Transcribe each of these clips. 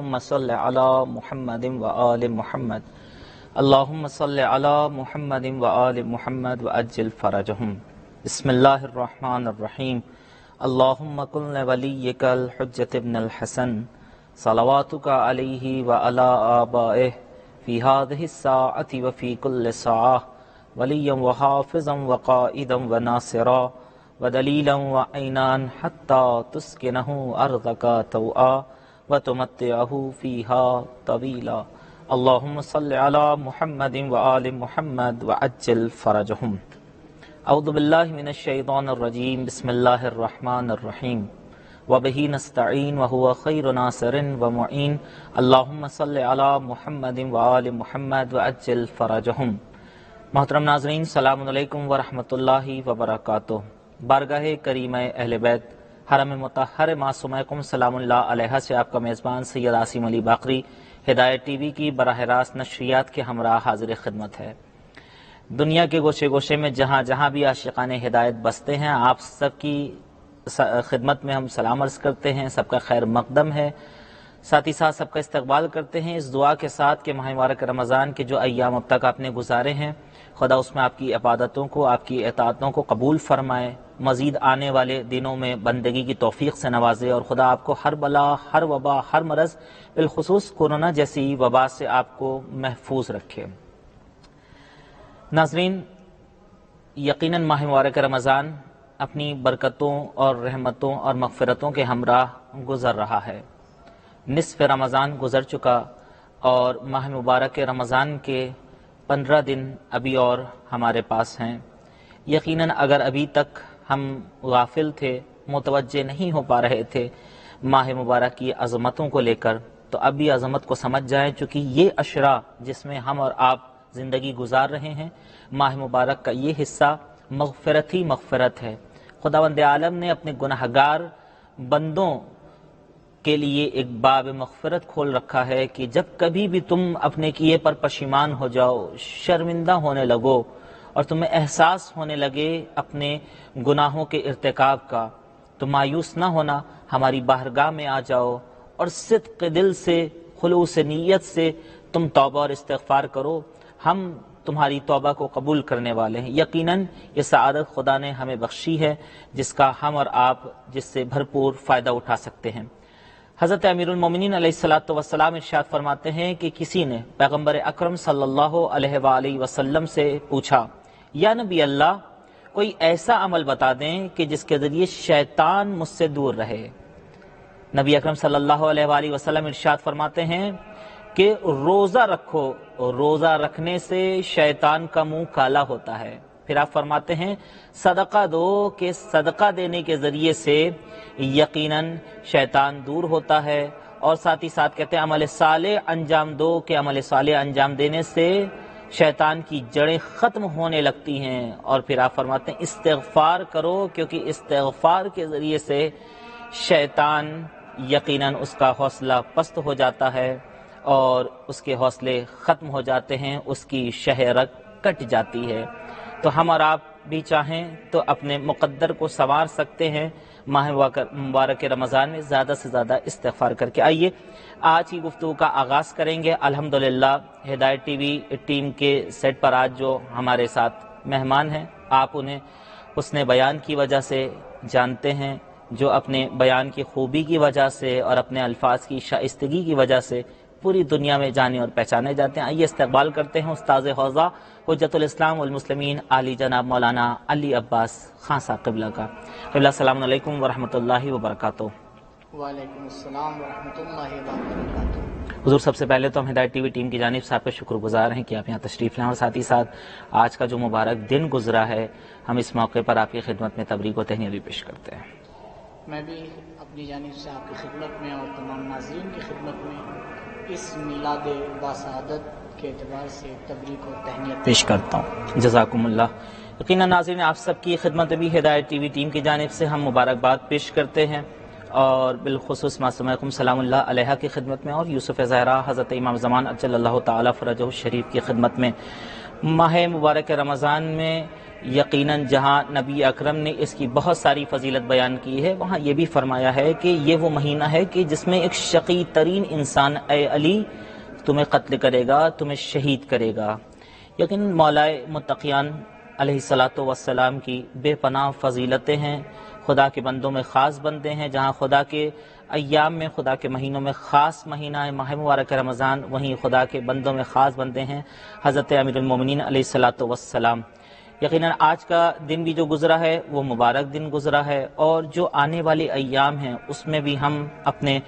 اللهم صل على محمد وآل محمد اللهم صل على محمد وآل محمد وأجل فرجهم. بسم الله الرحمن الرحيم. اللهم كن لوليك الحجة ابن الحسن صلواتك عليه وعلى آبائه في هذه الساعة وفي كل ساعة وليا وحافظا وقائدا وناصرا ودليلا وعينا حتى تسكنه أرضك توعا وتمتعه فيها طويلا. اللهم صل على محمد وآل محمد وعجل فرجهم. اعوذ باللہ من الشیطان الرجیم. بسم اللہ الرحمن الرحیم. وبہ نستعین وہو خیر ناصر ومعین. اللہم صل علی محمد وآل محمد وعجل فرجهم. محترم ناظرین، السلام علیکم ورحمۃ اللہ وبرکاتہ. بارگاہ کریمہ اہل بیت حرم مطہر معصومہ سلام اللہ علیہ سے آپ کا میزبان سید عاصم علی باقری ہدایت ٹی وی کی براہ راست نشریات کے ہمراہ حاضر خدمت ہے. دنیا کے گوشے گوشے میں جہاں جہاں بھی عاشقان ہدایت بستے ہیں، آپ سب کی خدمت میں ہم سلام عرض کرتے ہیں. سب کا خیر مقدم ہے. ساتھ ہی ساتھ سب کا استقبال کرتے ہیں اس دعا کے ساتھ کہ ماہ مبارک رمضان کے جو ایام اب تک آپ نے گزارے ہیں، خدا اس میں آپ کی عبادتوں کو، آپ کی اطاعتوں کو قبول فرمائے، مزید آنے والے دنوں میں بندگی کی توفیق سے نوازے، اور خدا آپ کو ہر بلا، ہر وبا، ہر مرض، بالخصوص کورونا جیسی وبا سے آپ کو محفوظ رکھے. ناظرین، یقیناً ماہ مبارک رمضان اپنی برکتوں اور رحمتوں اور مغفرتوں کے ہمراہ گزر رہا ہے. نصف رمضان گزر چکا اور ماہ مبارک رمضان کے 15 دن ابھی اور ہمارے پاس ہیں. یقیناً اگر ابھی تک ہم غافل تھے، متوجہ نہیں ہو پا رہے تھے ماہ مبارک کی عظمتوں کو لے کر، تو اب بھی عظمت کو سمجھ جائیں، چونکہ یہ اشرا جس میں ہم اور آپ زندگی گزار رہے ہیں، ماہ مبارک کا یہ حصہ مغفرت ہی مغفرت ہے. خداوند عالم نے اپنے گناہگار بندوں کے لیے ایک باب مغفرت کھول رکھا ہے کہ جب کبھی بھی تم اپنے کیے پر پشیمان ہو جاؤ، شرمندہ ہونے لگو اور تمہیں احساس ہونے لگے اپنے گناہوں کے ارتکاب کا، تو مایوس نہ ہونا، ہماری بارگاہ میں آ جاؤ اور صدق دل سے، خلوص نیت سے تم توبہ اور استغفار کرو. ہم تمہاری توبہ کو قبول کرنے والے ہیں. یقیناً یہ سعادت خدا نے ہمیں بخشی ہے جس کا ہم اور آپ جس سے بھرپور فائدہ اٹھا سکتے ہیں. حضرت امیر المومنین علیہ الصلاۃ والسلام ارشاد فرماتے ہیں کہ کسی نے پیغمبر اکرم صلی اللہ علیہ وآلہ وسلم سے پوچھا، یا نبی اللہ، کوئی ایسا عمل بتا دیں کہ جس کے ذریعے شیطان مجھ سے دور رہے. نبی اکرم صلی اللہ علیہ وآلہ وسلم ارشاد فرماتے ہیں کہ روزہ رکھو، روزہ رکھنے سے شیطان کا منہ کالا ہوتا ہے. پھر آپ فرماتے ہیں صدقہ دو، کہ صدقہ دینے کے ذریعے سے یقیناً شیطان دور ہوتا ہے. اور ساتھ ہی ساتھ کہتے ہیں عمل صالح انجام دو، کہ عمل صالح انجام دینے سے شیطان کی جڑیں ختم ہونے لگتی ہیں. اور پھر آپ فرماتے ہیں استغفار کرو، کیونکہ استغفار کے ذریعے سے شیطان یقیناً اس کا حوصلہ پست ہو جاتا ہے اور اس کے حوصلے ختم ہو جاتے ہیں، اس کی شہرت کٹ جاتی ہے. تو ہم اور آپ بھی چاہیں تو اپنے مقدر کو سنوار سکتے ہیں ماہ مبارک رمضان میں زیادہ سے زیادہ استغفار کر کے. آئیے آج کی گفتگو کا آغاز کریں گے. الحمدللہ ہدایت ٹی وی ٹیم کے سیٹ پر آج جو ہمارے ساتھ مہمان ہیں، آپ انہیں حسن بیان کی وجہ سے جانتے ہیں، جو اپنے بیان کی خوبی کی وجہ سے اور اپنے الفاظ کی شائستگی کی وجہ سے پوری دنیا میں جانے اور پہچانے جاتے ہیں. آئیے استقبال کرتے ہیں استاذ حوزہ حجت الاسلام والمسلمین علی جناب مولانا علی عباس خان صاحب قبلہ کا. قبلہ السلام علیکم ورحمۃ اللہ وبرکاتہ. وعلیکم السلام ورحمۃ اللہ وبرکاتہ. حضور، سب سے پہلے تو ہم ہدایت ٹی وی ٹیم کی جانب سے آپ کا شکر گزار ہیں کہ آپ یہاں تشریف لائیں، اور ساتھ ہی ساتھ آج کا جو مبارک دن گزرا ہے، ہم اس موقع پر آپ کی خدمت میں تبریک و تہنیت بھی پیش کرتے ہیں. میں بھی اپنی جانب سے آپ کی خدمت میں اور تمام ناظرین کی خدمت میں اس میلاد باسعادت کے اعتبار سے تبریک و تہنیت پیش کرتا ہوں. جزاکم اللہ. یقیناً ناظرین، آپ سب کی خدمت بھی ہدایت ٹی وی ٹیم کی جانب سے ہم مبارکباد پیش کرتے ہیں، اور بالخصوص معصومہ سلام اللہ علیہ کی خدمت میں، اور یوسف زہرا حضرت امام زمان اجل اللہ تعالی فرجہ الشریف کی خدمت میں. ماہ مبارک رمضان میں یقیناً جہاں نبی اکرم نے اس کی بہت ساری فضیلت بیان کی ہے، وہاں یہ بھی فرمایا ہے کہ یہ وہ مہینہ ہے کہ جس میں ایک شقی ترین انسان اے علی تمہیں قتل کرے گا، تمہیں شہید کرے گا۔ یقیناً مولائے متقیان علیہ الصلاۃ والسلام کی بے پناہ فضیلتیں ہیں، خدا کے بندوں میں خاص بندے ہیں۔ جہاں خدا کے ایام میں، خدا کے مہینوں میں خاص مہینہ ہے ماہ مبارک رمضان، وہیں خدا کے بندوں میں خاص بندے ہیں حضرت امیر المومنین علیہ الصلاۃ والسلام۔ یقیناً آج کا دن بھی جو گزرا ہے وہ مبارک دن گزرا ہے، اور جو آنے والے ایام ہیں اس میں بھی ہم اپنے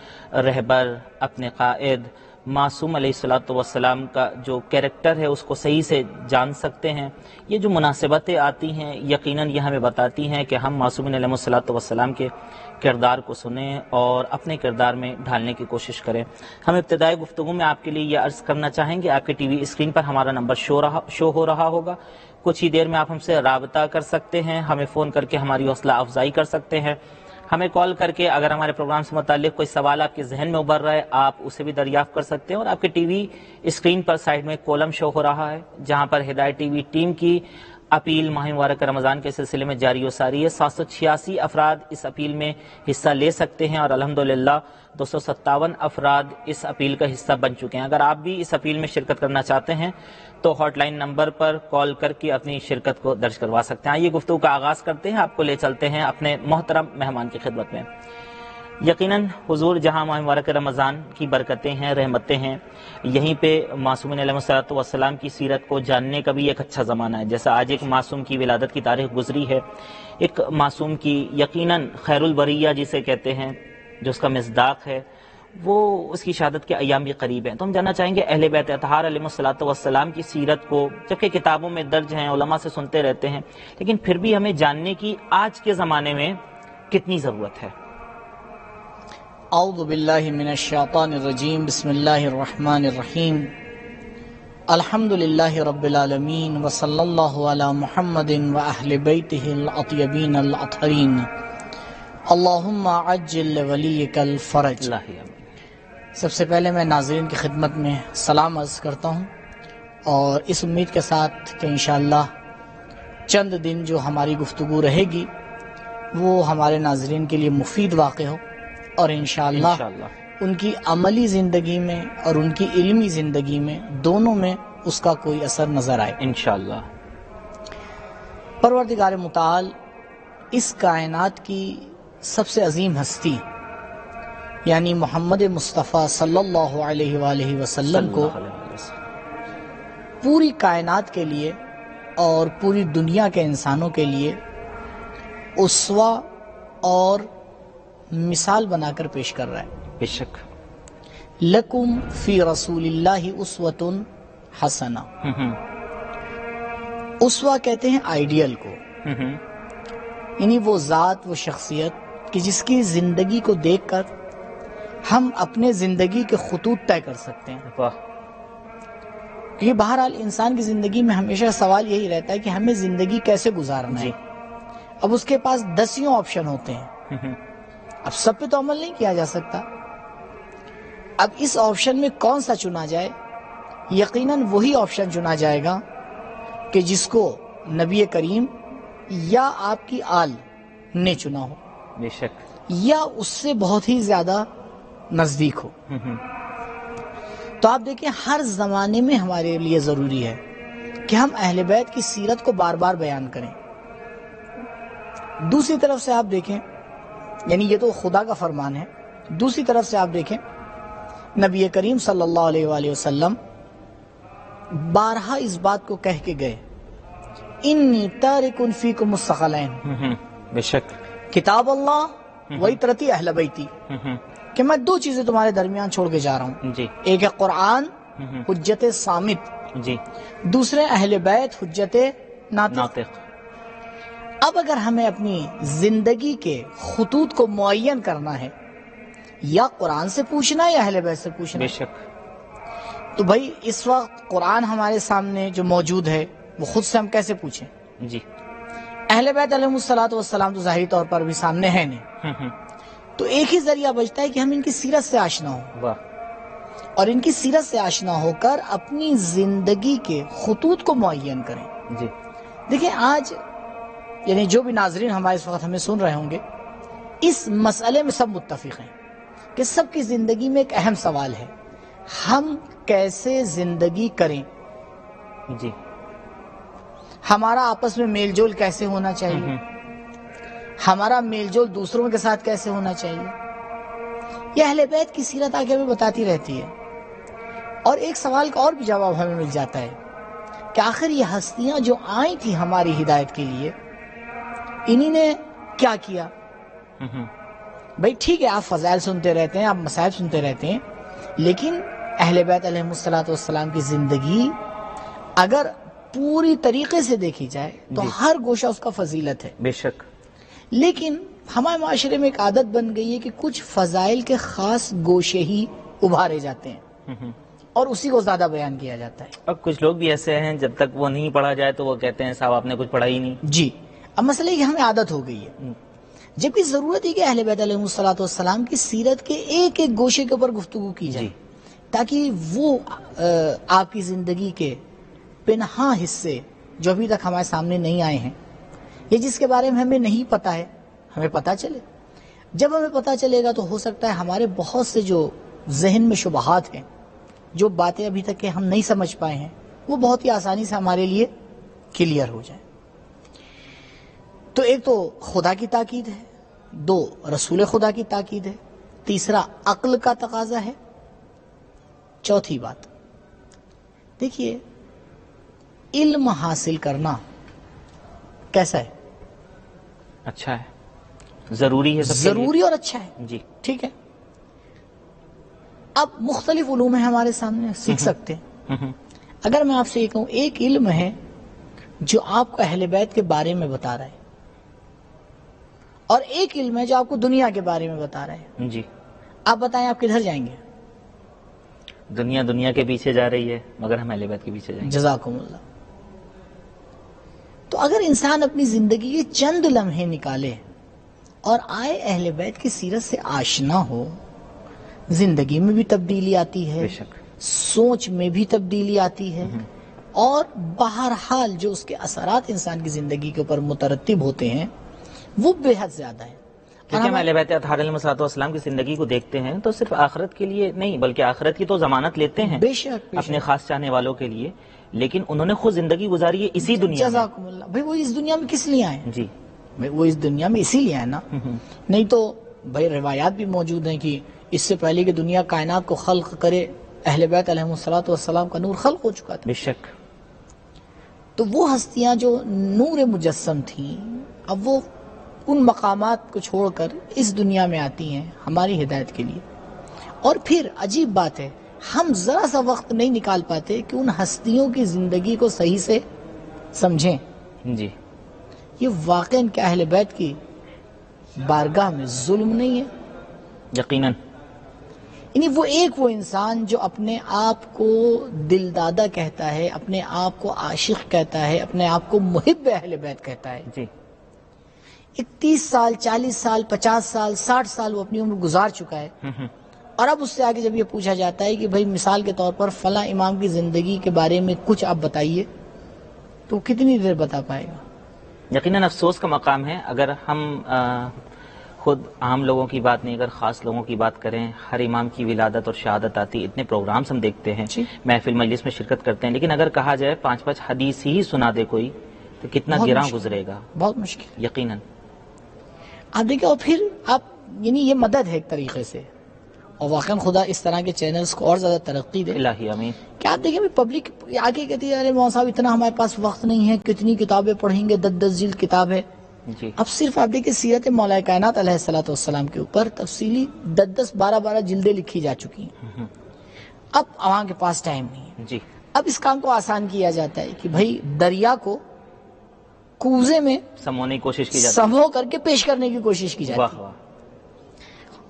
رہبر، اپنے قائد معصوم علیہ الصلاۃ والسلام کا جو کیریکٹر ہے اس کو صحیح سے جان سکتے ہیں۔ یہ جو مناسبتیں آتی ہیں یقیناً یہ ہمیں بتاتی ہیں کہ ہم معصومین علیہ الصلاۃ والسلام کے کردار کو سنیں اور اپنے کردار میں ڈھالنے کی کوشش کریں۔ ہم ابتدائی گفتگو میں آپ کے لیے یہ عرض کرنا چاہیں گے، آپ کے ٹی وی اسکرین پر ہمارا نمبر شو ہو رہا ہوگا، کچھ ہی دیر میں آپ ہم سے رابطہ کر سکتے ہیں، ہمیں فون کر کے ہماری حوصلہ افزائی کر سکتے ہیں، ہمیں کال کر کے اگر ہمارے پروگرام سے متعلق کوئی سوال آپ کے ذہن میں ابھر رہا ہے آپ اسے بھی دریافت کر سکتے ہیں۔ اور آپ کے ٹی وی اسکرین پر سائڈ میں کولم شو ہو رہا ہے جہاں پر ہدایت ٹی وی ٹیم کی اپیل ماہ مبارک رمضان کے سلسلے میں جاری و ساری ہے۔ 786 افراد اس اپیل میں حصہ لے سکتے ہیں اور الحمدللہ 257 افراد اس اپیل کا حصہ بن چکے ہیں۔ اگر آپ بھی اس اپیل میں شرکت کرنا چاہتے ہیں تو ہاٹ لائن نمبر پر کال کر کے اپنی شرکت کو درج کروا سکتے ہیں۔ آئیے گفتگو کا آغاز کرتے ہیں، آپ کو لے چلتے ہیں اپنے محترم مہمان کی خدمت میں۔ یقیناً حضور جہاں ماہ مبارک رمضان کی برکتیں ہیں، رحمتیں ہیں، یہیں پہ معصومین علیہ الصلوۃ والسلام کی سیرت کو جاننے کا بھی ایک اچھا زمانہ ہے۔ جیسا آج ایک معصوم کی ولادت کی تاریخ گزری ہے، ایک معصوم کی یقیناً خیر البریہ جسے کہتے ہیں جو اس کا مصداق ہے، وہ اس کی شہادت کے ایام بھی قریب ہیں۔ تو ہم جاننا چاہیں گے اہل بیت اطہار علیہ الصلوۃ والسلام کی سیرت کو، جبکہ کتابوں میں درج ہیں، علماء سے سنتے رہتے ہیں، لیکن پھر بھی ہمیں جاننے کی آج کے زمانے میں کتنی ضرورت ہے؟ اعوذ باللہ من الشیطان الرجیم، بسم اللہ الرحمن الرحیم، الحمد للہ رب العالمین، وصلی اللہ علی محمد و اہل بیتہ الاطیبین الاطہرین، اللہم عجل ولیک الفرج۔ سب سے پہلے میں ناظرین کی خدمت میں سلام عرض کرتا ہوں، اور اس امید کے ساتھ کہ انشاءاللہ چند دن جو ہماری گفتگو رہے گی وہ ہمارے ناظرین کے لیے مفید واقع ہو، اور انشاءاللہ ان کی عملی زندگی میں اور ان کی علمی زندگی میں دونوں میں اس کا کوئی اثر نظر آئے انشاءاللہ۔ پروردگار متعال اس کائنات کی سب سے عظیم ہستی یعنی محمد مصطفیٰ صلی اللہ علیہ وآلہ وسلم کو پوری کائنات کے لیے اور پوری دنیا کے انسانوں کے لیے اسوہ اور مثال بنا کر پیش کر رہا ہے۔ بے شک۔ لکم فی رسول اللہ اسوۃ حسنہ۔ اسوہ کہتے ہیں آئیڈیل کو، یعنی وہ ذات، وہ شخصیت کہ جس کی زندگی کو دیکھ کر ہم اپنے زندگی کے خطوط طے کر سکتے ہیں۔ واہ۔ کیونکہ بہرحال انسان کی زندگی میں ہمیشہ سوال یہی رہتا ہے کہ ہمیں زندگی کیسے گزارنا ہے۔ اب اس کے پاس دسیوں آپشن ہوتے ہیں، اب سب پہ تو عمل نہیں کیا جا سکتا۔ اب اس آپشن میں کون سا چنا جائے؟ یقیناً وہی آپشن چنا جائے گا کہ جس کو نبی کریم یا آپ کی آل نے چنا ہو، بے شک، یا اس سے بہت ہی زیادہ نزدیک ہو۔ تو آپ دیکھیں ہر زمانے میں ہمارے لیے ضروری ہے کہ ہم اہل بیت کی سیرت کو بار بار بیان کریں۔ دوسری طرف سے آپ دیکھیں، یعنی یہ تو خدا کا فرمان ہے، دوسری طرف سے آپ دیکھیں نبی کریم صلی اللہ علیہ وآلہ وسلم بارہا اس بات کو کہہ کے گئے، انی تارک فیکم الثقلین، بے شک، کتاب اللہ وعطرتی اہل بیتی، کہ میں دو چیزیں تمہارے درمیان چھوڑ کے جا رہا ہوں، جی، ایک ہے قرآن حجت صامت، جی، دوسرے اہل بیت حجت ناطق۔ اب اگر ہمیں اپنی زندگی کے خطوط کو معین کرنا ہے، یا قرآن سے پوچھنا ہے یا اہل بیت سے پوچھنا بے ہے، شک، تو بھائی اس وقت قرآن ہمارے سامنے جو موجود ہے وہ خود سے ہم کیسے پوچھیں؟ جی، اہل بیت علیہ الصلوۃ والسلام تو ظاہری طور پر بھی سامنے ہے نہیں، تو ایک ہی ذریعہ بچتا ہے کہ ہم ان کی سیرت سے آشنا ہوں، واہ، اور ان کی سیرت سے آشنا ہو کر اپنی زندگی کے خطوط کو معین کریں۔ جی، دیکھیں آج یعنی جو بھی ناظرین ہمارے اس وقت ہمیں سن رہے ہوں گے، اس مسئلے میں سب متفق ہیں کہ سب کی زندگی میں ایک اہم سوال ہے، ہم کیسے زندگی کریں، جی ہمارا آپس میں میل جول کیسے ہونا چاہیے، ہمارا میل جول دوسروں کے ساتھ کیسے ہونا چاہیے. یہ اہل بیت کی سیرت آگے ہمیں بتاتی رہتی ہے. اور ایک سوال کا اور بھی جواب ہمیں مل جاتا ہے کہ آخر یہ ہستیاں جو آئی تھی ہماری ہدایت کے لیے، انہی نے کیا کیا. بھئی ٹھیک ہے، آپ فضائل سنتے رہتے ہیں، آپ مصائب سنتے رہتے ہیں، لیکن اہل بیت علیہ السلام کی زندگی اگر پوری طریقے سے دیکھی جائے تو ہر گوشہ اس کا فضیلت ہے. بے شک. لیکن ہمارے معاشرے میں ایک عادت بن گئی ہے کہ کچھ فضائل کے خاص گوشے ہی ابھارے جاتے ہیں اور اسی کو زیادہ بیان کیا جاتا ہے. اب کچھ لوگ بھی ایسے ہیں جب تک وہ نہیں پڑھا جائے تو وہ کہتے ہیں صاحب آپ نے کچھ پڑھا ہی نہیں. جی، اب مسئلہ یہ کہ ہمیں عادت ہو گئی ہے، جبکہ ضرورت ہے کہ اہل بیت علیہ السلام کی سیرت کے ایک ایک گوشے کے اوپر گفتگو کی جائے تاکہ وہ آپ کی زندگی کے پنہاں حصے جو ابھی تک ہمارے سامنے نہیں آئے ہیں یا جس کے بارے میں ہمیں نہیں پتہ ہے، ہمیں پتہ چلے. جب ہمیں پتہ چلے گا تو ہو سکتا ہے ہمارے بہت سے جو ذہن میں شبہات ہیں، جو باتیں ابھی تک کہ ہم نہیں سمجھ پائے ہیں، وہ بہت ہی آسانی سے ہمارے لیے کلیئر ہو جائیں. تو ایک تو خدا کی تاکید ہے، دو رسول خدا کی تاکید ہے، تیسرا عقل کا تقاضا ہے، چوتھی بات دیکھیے علم حاصل کرنا کیسا ہے؟ اچھا ہے، ضروری ہے، ضروری اور اچھا ہے. جی ٹھیک ہے. اب مختلف علوم ہیں ہمارے سامنے، سیکھ سکتے ہیں. اگر میں آپ سے یہ کہوں ایک علم ہے جو آپ کو اہل بیت کے بارے میں بتا رہا ہے اور ایک علم ہے جو آپ کو دنیا کے بارے میں بتا رہا ہے، جی آپ بتائیں آپ کدھر جائیں گے؟ دنیا کے پیچھے جا رہی ہے مگر ہم اہل بیت کے پیچھے جائیں گے. جزاکم اللہ. تو اگر انسان اپنی زندگی کے چند لمحے نکالے اور آئے اہل بیت کی سیرت سے آشنا ہو، زندگی میں بھی تبدیلی آتی ہے، بے شک سوچ میں بھی تبدیلی آتی ہے، اور بہرحال جو اس کے اثرات انسان کی زندگی کے اوپر مترتب ہوتے ہیں وہ بے حد زیادہ ہیں. کیونکہ ہم اہل بیت اطہار علیہ السلام کی زندگی کو دیکھتے ہیں تو صرف آخرت کے لیے نہیں بلکہ آخرت کی تو ضمانت لیتے ہیں بے شک اپنے خاص چاہنے والوں کے لیے، لیکن انہوں نے خود زندگی گزاری ہے اسی دنیا میں. جزاکم اللہ. بھائی وہ اس دنیا میں کس لیے آئے؟ جی بھائی وہ اس دنیا میں اسی لیے آئے نا. نہیں تو بھائی روایات بھی موجود ہیں کہ اس سے پہلے کہ دنیا کائنات کو خلق کرے اہل بیت علیہ السلام کا نور خلق ہو چکا تھا. بے شک. تو وہ ہستیاں جو نور مجسم تھیں اب وہ ان مقامات کو چھوڑ کر اس دنیا میں آتی ہیں ہماری ہدایت کے لیے. اور پھر عجیب بات ہے ہم ذرا سا وقت نہیں نکال پاتے کہ ان ہستیوں کی زندگی کو صحیح سے سمجھیں. جی یہ واقعاً کہ اہل بیت کی بارگاہ میں ظلم نہیں ہے؟ یقیناً. یعنی وہ انسان جو اپنے آپ کو دلدادہ کہتا ہے، اپنے آپ کو عاشق کہتا ہے، اپنے آپ کو محب اہل بیت کہتا ہے، جی 30 سال 40 سال 50 سال 60 سال وہ اپنی عمر گزار چکا ہے، اور اب اس سے آگے جب یہ پوچھا جاتا ہے کہ بھائی مثال کے طور پر فلاں امام کی زندگی کے بارے میں کچھ آپ بتائیے، تو کتنی دیر بتا پائے گا؟ یقیناً افسوس کا مقام ہے. اگر ہم خود عام لوگوں کی بات نہیں، اگر خاص لوگوں کی بات کریں، ہر امام کی ولادت اور شہادت آتی، اتنے پروگرامز ہم دیکھتے ہیں، محفل مجلس میں شرکت کرتے ہیں، لیکن اگر کہا جائے 5 حدیث ہی سنا دے کوئی تو کتنا گراں گزرے گا. بہت مشکل. یقیناً. آپ دیکھیں اور پھر آپ یعنی یہ مدد ہے ایک طریقے سے، اور واقعا خدا اس طرح کے چینلز کو اور زیادہ ترقی دے. الہی آمین. کہ آپ دیکھیں پبلک آگے کہتی ہے ارے مولانا صاحب اتنا ہمارے پاس وقت نہیں ہے، کتنی کتابیں پڑھیں گے، 10 جلد کتاب ہے. جی اب صرف آپ دیکھیں سیرت مولا کائنات علیہ السلام کے اوپر تفصیلی 10 12 جلدیں لکھی جا چکی ہیں. اب عوام کے پاس ٹائم نہیں ہے. جی اب اس کام کو آسان کیا جاتا ہے کہ بھائی دریا کو کوزے میں سمونے کی کوشش کی جاتی سمو کر کے پیش کرنے کی کوشش کی ہے. جاتی واہ ہے. واہ.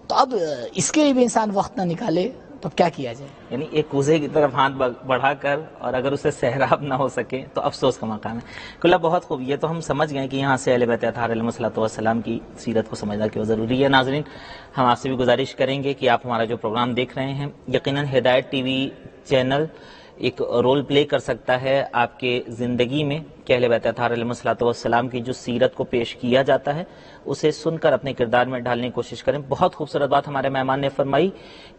تو اب اس کے لیے بھی انسان وقت نہ نکالے تو کیا کیا جائے؟ یعنی ایک کوزے کی طرف ہاتھ بڑھا کر اور اگر اسے سہراب نہ ہو سکے تو افسوس کا مقام ہے. کلا بہت خوب. یہ تو ہم سمجھ گئے کہ یہاں سے اہل بیت اطہار علیہ السلام کی سیرت کو سمجھنا کیوں ضروری ہے. ناظرین ہم آپ سے بھی گزارش کریں گے کہ آپ ہمارا جو پروگرام دیکھ رہے ہیں، یقیناً ہدایت ٹی وی چینل ایک رول پلے کر سکتا ہے آپ کے زندگی میں کہ اہل بیت اطہار علیہ الصلوۃ والسلام کی جو سیرت کو پیش کیا جاتا ہے اسے سن کر اپنے کردار میں ڈھالنے کی کوشش کریں. بہت خوبصورت بات ہمارے مہمان نے فرمائی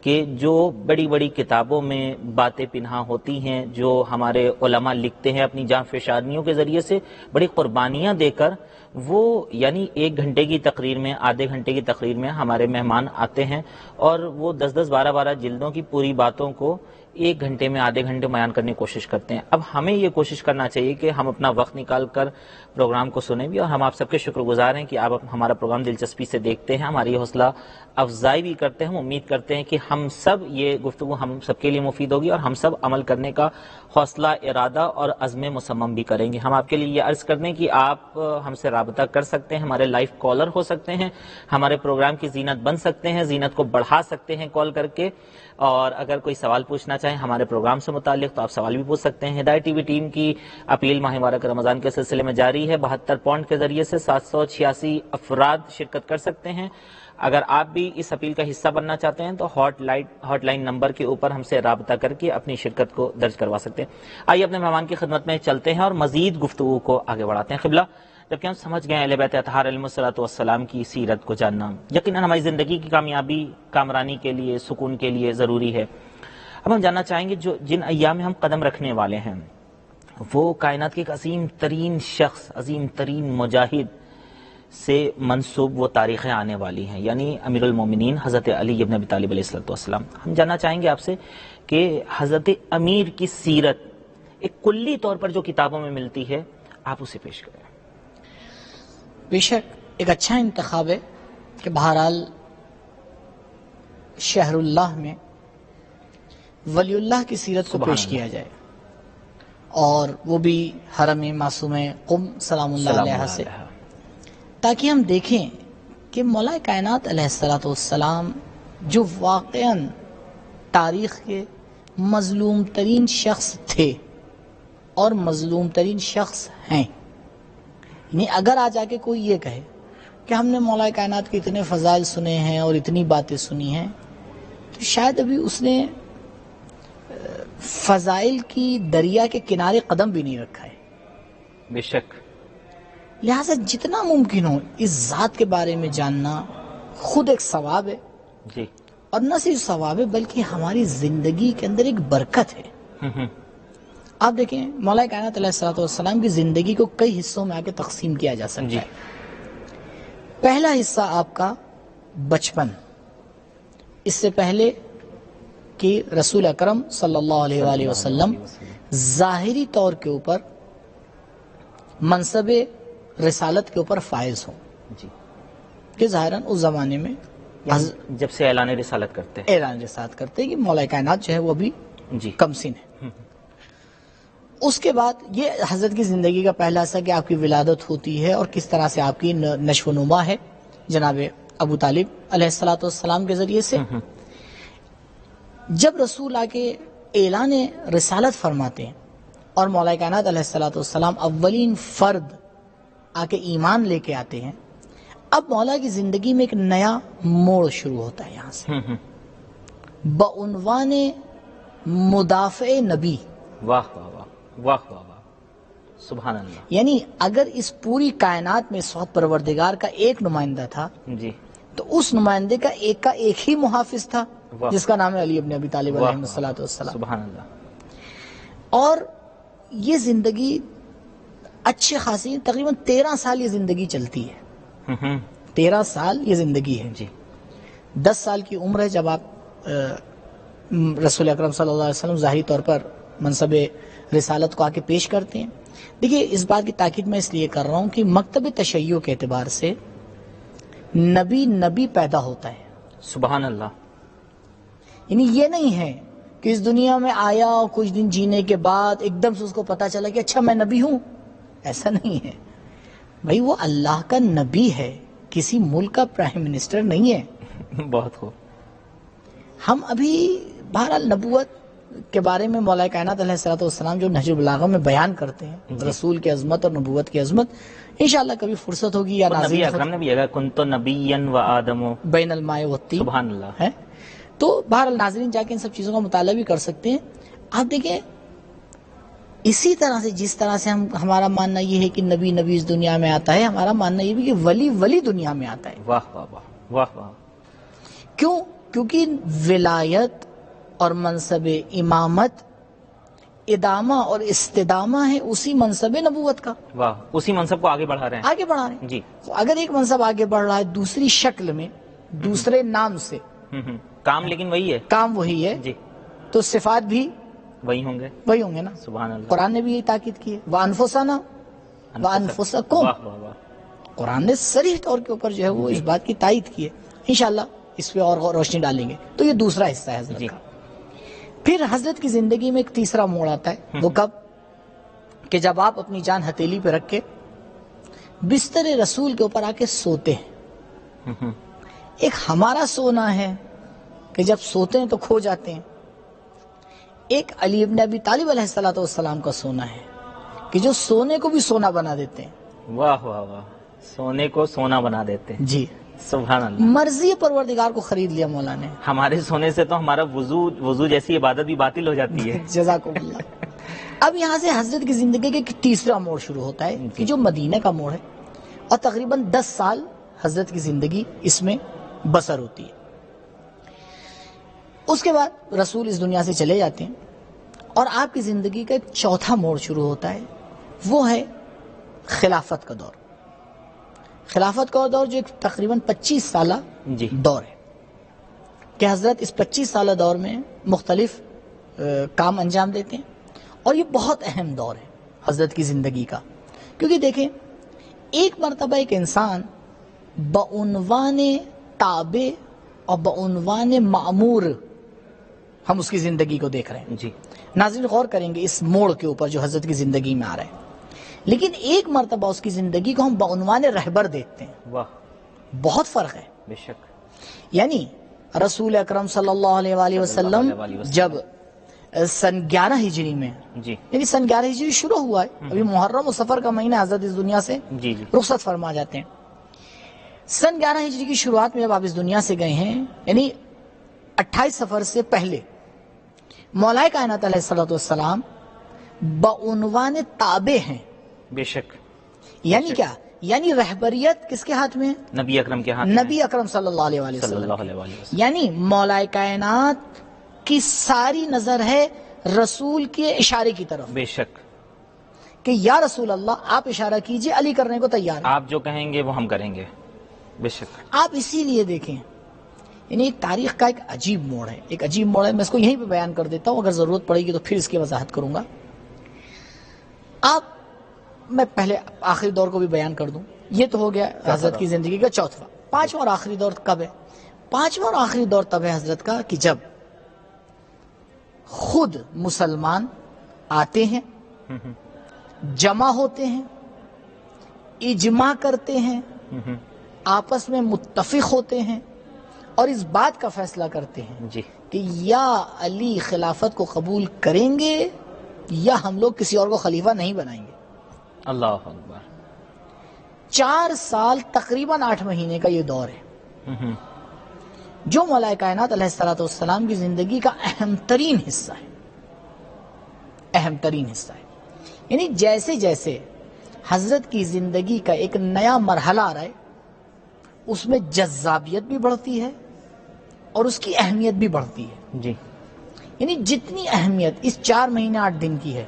کہ جو بڑی بڑی کتابوں میں باتیں پنہا ہوتی ہیں، جو ہمارے علماء لکھتے ہیں اپنی جاں فشانیوں کے ذریعے سے، بڑی قربانیاں دے کر، وہ یعنی 1 گھنٹے کی تقریر میں، آدھے گھنٹے کی تقریر میں ہمارے مہمان آتے ہیں اور وہ 10-10 12-12 جلدوں کی پوری باتوں کو 1 گھنٹے میں، آدھے گھنٹے بیان کرنے کی کوشش کرتے ہیں. اب ہمیں یہ کوشش کرنا چاہیے کہ ہم اپنا وقت نکال کر پروگرام کو سنیں بھی، اور ہم آپ سب کے شکر گزار ہیں کہ آپ ہمارا پروگرام دلچسپی سے دیکھتے ہیں، ہماری حوصلہ افزائی بھی کرتے ہیں. ہم امید کرتے ہیں کہ ہم سب، یہ گفتگو ہم سب کے لیے مفید ہوگی اور ہم سب عمل کرنے کا حوصلہ، ارادہ اور عزم مصمم بھی کریں گے. ہم آپ کے لیے یہ عرض کر دیں کہ آپ ہم سے رابطہ کر سکتے ہیں، ہمارے لائف کالر ہو سکتے ہیں، ہمارے پروگرام کی زینت بن سکتے ہیں، زینت کو بڑھا سکتے ہیں کال کر کے. اور اگر کوئی سوال پوچھنا چاہیں ہمارے پروگرام سے متعلق تو آپ سوال بھی پوچھ سکتے ہیں. ہدایت ٹی وی ٹیم کی اپیل ماہ مبارک رمضان کے سلسلے میں جاری ہے. 72 پوائنٹ کے ذریعے سے 786 افراد شرکت کر سکتے ہیں. اگر آپ بھی اس اپیل کا حصہ بننا چاہتے ہیں تو ہاٹ لائن نمبر کے اوپر ہم سے رابطہ کر کے اپنی شرکت کو درج کروا سکتے ہیں. آئیے اپنے مہمان کی خدمت میں چلتے ہیں اور مزید گفتگو کو آگے بڑھاتے ہیں. قبلہ، جبکہ ہم سمجھ گئے اہل بیت اطہار علیہ الصلوۃ والسلام کی سیرت کو جاننا یقیناً ہماری زندگی کی کامیابی، کامرانی کے لیے، سکون کے لیے ضروری ہے. اب ہم جاننا چاہیں گے جن ایام میں ہم قدم رکھنے والے ہیں وہ کائنات کے ایک عظیم ترین شخص، عظیم ترین مجاہد سے منسوب وہ تاریخیں آنے والی ہیں، یعنی امیر المومنین حضرت علی ابن ابی طالب علیہ السلام. ہم جاننا چاہیں گے آپ سے کہ حضرت امیر کی سیرت ایک کلی طور پر جو کتابوں میں ملتی ہے آپ اسے پیش کریں. بے شک ایک اچھا انتخاب ہے کہ بہرحال شہر اللہ میں ولی اللہ کی سیرت کو پیش کیا جائے، اور وہ بھی حرم معصوم قم سلام اللہ علیہ سے، تاکہ ہم دیکھیں کہ مولا کائنات علیہ الصلوۃ والسلام جو واقعاً تاریخ کے مظلوم ترین شخص تھے اور مظلوم ترین شخص ہیں. یعنی اگر آ جا کے کوئی یہ کہے کہ ہم نے مولا کائنات کے اتنے فضائل سنے ہیں اور اتنی باتیں سنی ہیں، تو شاید ابھی اس نے فضائل کی دریا کے کنارے قدم بھی نہیں رکھا ہے. بے شک. لہٰذا جتنا ممکن ہو اس ذات کے بارے میں جاننا خود ایک ثواب ہے، جی، اور نہ صرف ثواب ہے بلکہ ہماری زندگی کے اندر ایک برکت ہے. آپ دیکھیں مولا کائنات علیہ الصلوۃ والسلام کی زندگی کو کئی حصوں میں آ کے تقسیم کیا جا سکتا ہے. پہلا حصہ آپ کا بچپن، اس سے پہلے کہ رسول اکرم صلی اللہ علیہ وآلہ وسلم ظاہری طور کے اوپر منصب رسالت کے اوپر فائز ہوں. جی، کہ ظاہراً اس زمانے میں جب سے اعلان رسالت کرتے ہیں، اعلان رسالت کرتے ہیں کہ مولا کائنات جو ہے وہ بھی جی کم سن ہے. اس کے بعد یہ حضرت کی زندگی کا پہلا حصہ کہ آپ کی ولادت ہوتی ہے اور کس طرح سے آپ کی نشو و نما ہے جناب ابو طالب علیہ الصلوۃ والسلام کے ذریعے سے. جب رسول آ کے اعلان رسالت فرماتے ہیں اور مولا کائنات علیہ الصلوۃ والسلام اولین فرد آ کے ایمان لے کے آتے ہیں، اب مولا کی زندگی میں ایک نیا موڑ شروع ہوتا ہے. یہاں سے بعنوان مدافع نبی. واہ واہ واہ واہ واہ واہ، سبحان اللہ. یعنی اگر اس پوری کائنات میں اس وقت پروردگار کا ایک نمائندہ تھا جی، تو اس نمائندے کا ایک ہی محافظ تھا واہ، جس کا نام ہے علی ابن ابی طالب واہ، علیہ الصلوۃ والسلام. سبحان اللہ. اور یہ زندگی اچھے خاصی تقریباً 13 سال یہ زندگی چلتی ہے. 13 سال یہ زندگی ہے. جی، 10 سال کی عمر ہے جب آپ رسول اکرم صلی اللہ علیہ وسلم ظاہری طور پر منصب رسالت کو آ کے پیش کرتے ہیں. دیکھیے اس بات کی تاکید میں اس لیے کر رہا ہوں کہ مکتب تشیع کے اعتبار سے نبی پیدا ہوتا ہے. سبحان اللہ. یعنی یہ نہیں ہے کہ اس دنیا میں آیا اور کچھ دن جینے کے بعد ایک دم سے اس کو پتا چلا کہ اچھا میں نبی ہوں. ایسا نہیں ہے بھائی، وہ اللہ کا نبی ہے، کسی ملک کا پرائم منسٹر نہیں ہے. بہت خوب. ہم ابھی بہرحال نبوت کے بارے میں مولا کائنات علیہ الصلوۃ والسلام جو نہج البلاغہ میں بیان کرتے ہیں رسول کی عظمت اور نبوت کی عظمت، انشاءاللہ کبھی فرصت ہوگی یا نبی اکرم نے بھی کہا کنت نبیا و آدم بین الماء والطین. سبحان اللہ. ہے تو بہرحال ناظرین جا کے ان سب چیزوں کا مطالعہ بھی کر سکتے ہیں. آپ دیکھیں اسی طرح سے جس طرح سے ہمارا ماننا یہ ہے کہ نبی اس دنیا میں آتا ہے، ہمارا ماننا یہ بھی کہ ولی دنیا میں آتا ہے۔ واہ واہ واہ واہ واہ۔ کیوں؟ کیونکہ ولایت اور منصب امامت ادامہ اور استدامہ ہے اسی منصب نبوت کا۔ واہ، اسی منصب کو آگے بڑھا رہے ہیں۔ آگے بڑھا رہے ہیں جی۔ اگر ایک منصب آگے بڑھ رہا ہے دوسری شکل میں، دوسرے نام سے، کام لیکن وہی ہے۔ کام وہی ہے، جی، تو صفات بھی وہی ہوں گے۔ وہی ہوں گے نا۔ سبحان اللہ۔ قرآن نے بھی یہی تاکید کی ہے، وَأَنفُسَنَا وَأَنفُسَكُمْ۔ واہ واہ واہ۔ قرآن نے صریح طور کے اوپر جو ہے وہ اس بات کی تائید کی ہے۔ انشاءاللہ اس پہ اور روشنی ڈالیں گے۔ تو یہ دوسرا حصہ ہے حضرت جی۔ کا۔ پھر حضرت کی زندگی میں ایک تیسرا موڑ آتا ہے، وہ کب؟ کہ جب آپ اپنی جان ہتھیلی پہ رکھ کے بستر رسول کے اوپر آ کے سوتے ہیں۔ ایک ہمارا سونا ہے کہ جب سوتے ہیں تو کھو جاتے ہیں، ایک علی ابن ابی طالب علیہ السلام کا سونا ہے کہ جو سونے کو بھی سونا بنا دیتے ہیں۔ واہ واہ واہ، سونے کو سونا بنا دیتے ہیں۔ جی، سبحان اللہ۔ مرضی پروردگار کو خرید لیا مولا نے۔ ہمارے سونے سے تو ہمارا وضو جیسی عبادت بھی باطل ہو جاتی ہے۔ جزاکم اللہ۔ اب یہاں سے حضرت کی زندگی کا ایک تیسرا موڑ شروع ہوتا ہے کہ جو مدینہ کا موڑ ہے، اور تقریباً 10 سال حضرت کی زندگی اس میں بسر ہوتی ہے۔ اس کے بعد رسول اس دنیا سے چلے جاتے ہیں، اور آپ کی زندگی کا ایک چوتھا موڑ شروع ہوتا ہے، وہ ہے خلافت کا دور۔ خلافت کا دور جو ایک تقریباً 25 سالہ جی۔ دور ہے کہ حضرت اس 25 سالہ دور میں مختلف کام انجام دیتے ہیں، اور یہ بہت اہم دور ہے حضرت کی زندگی کا، کیونکہ دیکھیں ایک مرتبہ ایک انسان بعنوان تابع اور بعنوان مأمور ہم اس کی زندگی کو دیکھ رہے ہیں۔ جی۔ ناظرین غور کریں گے اس موڑ کے اوپر جو حضرت کی زندگی میں آ رہا ہے، لیکن ایک مرتبہ اس کی زندگی کو ہم بعنوان رہبر دیکھتے ہیں۔ واہ، بہت فرق ہے۔ بے شک۔ یعنی رسول اکرم صلی اللہ علیہ وآلہ وسلم جب سن 11 ہجری میں، جی یعنی سن 11 ہجری شروع ہوا ہے، ابھی محرم و صفر کا مہینہ حضرت اس دنیا سے جی جی رخصت فرما جاتے ہیں۔ سن 11 ہجری کی شروعات میں جب آپ اس دنیا سے گئے ہیں، یعنی 28 سفر سے پہلے مولا کائنات علیہ السلام بعنوان تابع ہیں۔ بے شک۔ یعنی کیا؟ یعنی رہبریت کس کے ہاتھ میں ہے؟ نبی اکرم کے ہاتھ میں نبی اکرم صلی اللہ علیہ وآلہ صلی اللہ وسلم۔ علیہ وآلہ وسلم۔ یعنی مولا کائنات کی ساری نظر ہے رسول کے اشارے کی طرف، بے شک۔ کہ یا رسول اللہ آپ اشارہ کیجئے، علی کرنے کو تیار ہے۔ آپ جو کہیں گے وہ ہم کریں گے۔ بے شک۔ آپ اسی لیے دیکھیں، یعنی ایک تاریخ کا ایک عجیب موڑ ہے، ایک عجیب موڑ ہے۔ میں اس کو یہیں پہ بیان کر دیتا ہوں، اگر ضرورت پڑے گی تو پھر اس کی وضاحت کروں گا۔ میں پہلے آخری دور کو بھی بیان کر دوں۔ یہ تو ہو گیا حضرت کی زندگی کا چوتھا۔ پانچواں اور آخری دور کب ہے؟ پانچواں اور آخری دور تب ہے حضرت کا کہ جب خود مسلمان آتے ہیں، جمع ہوتے ہیں، اجماع کرتے ہیں، آپس میں متفق ہوتے ہیں، اور اس بات کا فیصلہ کرتے ہیں جی کہ یا علی خلافت کو قبول کریں گے یا ہم لوگ کسی اور کو خلیفہ نہیں بنائیں گے۔ اللہ اکبر۔ 4 سال تقریباً 8 مہینے کا یہ دور ہے جو مولا کائنات علیہ السلام کی زندگی کا اہم ترین حصہ ہے، اہم ترین حصہ ہے۔ یعنی جیسے جیسے حضرت کی زندگی کا ایک نیا مرحلہ آ رہا ہے، اس میں جذابیت بھی بڑھتی ہے اور اس کی اہمیت بھی بڑھتی ہے۔ جی یعنی جتنی اہمیت اس 4 مہینے 8 دن کی ہے،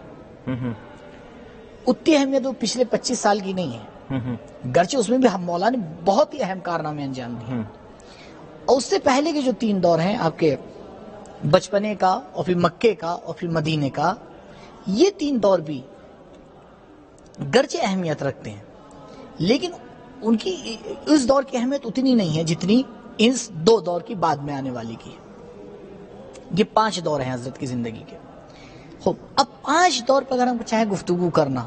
اتنی اہمیت وہ پچھلے 25 سال کی نہیں ہے، گرچہ اس میں بھی ہم مولا نے بہت ہی اہم کارنامے انجام دیے۔ اور اس سے پہلے کے جو 3 دور ہیں آپ کے بچپنے کا، اور پھر مکے کا، اور پھر مدینے کا، یہ 3 دور بھی گرچہ اہمیت رکھتے ہیں، لیکن ان کی اس دور کی اہمیت اتنی نہیں ہے جتنی اس 2 دور کی بعد میں آنے والی کی ہے۔ یہ 5 دور ہیں حضرت کی زندگی کے۔ خوب، اب 5 دور پر اگر ہم چاہیں گفتگو کرنا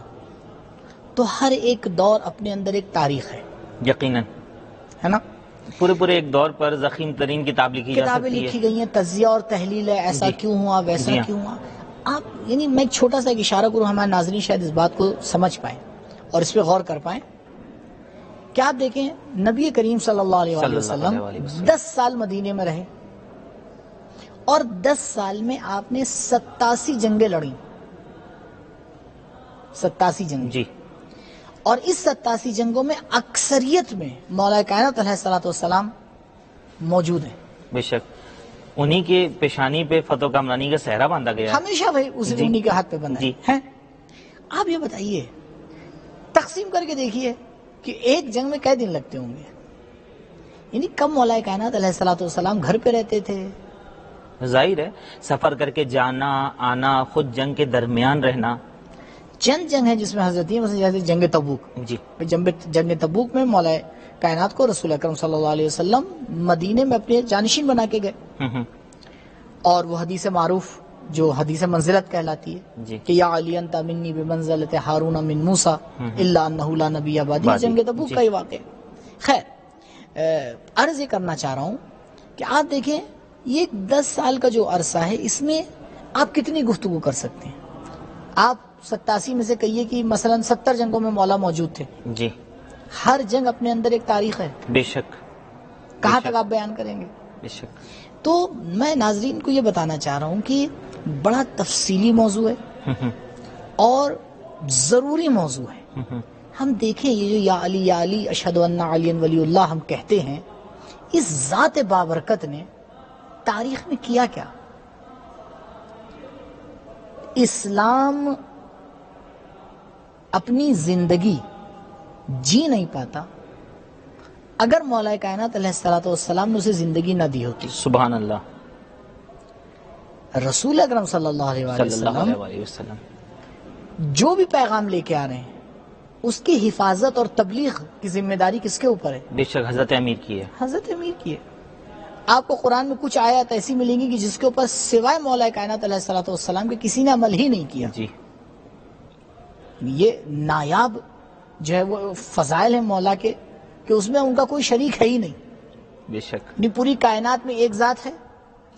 تو ہر ایک دور اپنے اندر ایک تاریخ ہے، یقیناً ہے نا؟ پورے ایک دور پر ضخیم ترین کتاب لکھی جا کتابیں سکتی ہے۔ لکھی گئی ہیں، تجزیہ اور تحلیل ہے، ایسا جی کیوں ہوا، ویسا جی ہاں۔ کیوں ہوا۔ آپ یعنی میں ایک چھوٹا سا ایک اشارہ کروں، ہمارے ناظرین شاید اس بات کو سمجھ پائیں اور اس پہ غور کر پائیں کہ آپ دیکھیں نبی کریم صلی اللہ علیہ وآلہ وسلم 10 سال مدینے میں رہے، اور 10 سال میں آپ نے 87 جنگیں لڑیں۔ 87 جنگ، جی اور اس 87 جنگوں میں اکثریت میں مولا کائنات علیہ الصلوۃ والسلام موجود ہیں. بے شک. انہی کے پیشانی پہ فتح و کامرانی کا صحرا باندھا گیا ہے. ہمیشہ بھائی اسے جی. انہی کے ہاتھ پہ بنا جی. ہے. آپ یہ بتائیے، تقسیم کر کے دیکھیے کہ ایک جنگ میں کئے دن لگتے ہوں گے؟ یعنی کب مولا کائنات علیہ الصلوۃ والسلام گھر پہ رہتے تھے؟ ظاہر ہے سفر کر کے جانا آنا، خود جنگ کے درمیان رہنا. چند جنگ ہے جس میں حضرت جیسے جنگ تبوک. جی جنگ تبوک میں مولا کائنات کو رسول اکرم صلی اللہ علیہ وسلم مدینے میں اپنے جانشین بنا کے گئے، اور وہ حدیث معروف جو حدیث منزلت کہلاتی ہے جی. کہ یا علی انت منی بمنزلت ہارون من موسیٰ الا انہ لا نبی بعدی. جنگ تبوک کا یہ واقعہ. خیر، عرض یہ کرنا چاہ رہا ہوں کہ آپ دیکھیں یہ 10 سال کا جو عرصہ ہے اس میں آپ کتنی گفتگو کر سکتے ہیں. آپ 87 میں سے کہیے کہ مثلا 70 جنگوں میں مولا موجود تھے. جی ہر جنگ اپنے اندر ایک تاریخ ہے. بے شک. کہاں تک آپ بیان کریں گے؟ بے شک. تو میں ناظرین کو یہ بتانا چاہ رہا ہوں کہ بڑا تفصیلی موضوع ہے اور ضروری موضوع ہے. ہم دیکھیں یہ جو یا علی اشہد ان علی ولی اللہ ہم کہتے ہیں، اس ذات بابرکت نے تاریخ میں کیا کیا؟ اسلام اپنی زندگی جی نہیں پاتا اگر مولا کائنات علیہ الصلوۃ والسلام نے اسے زندگی نہ دی ہوتی. سبحان اللہ. رسول اکرم صلی اللہ علیہ صلی اللہ وسلم علیہ وسلم جو بھی پیغام لے کے آ رہے ہیں اس کی حفاظت اور تبلیغ کی ذمہ داری کس کے اوپر ہے؟ بے شک حضرت امیر کی ہے. حضرت امیر کی ہے. آپ کو قرآن میں کچھ آیات ایسی ملیں گی کہ جس کے اوپر سوائے مولا کائنات علیہ الصلوۃ والسلام کے کسی نے عمل ہی نہیں کیا. جی یہ نایاب جو ہے وہ فضائل ہیں مولا کے کہ اس میں ان کا کوئی شریک ہے ہی نہیں. بے شک. نہیں، پوری کائنات میں ایک ذات ہے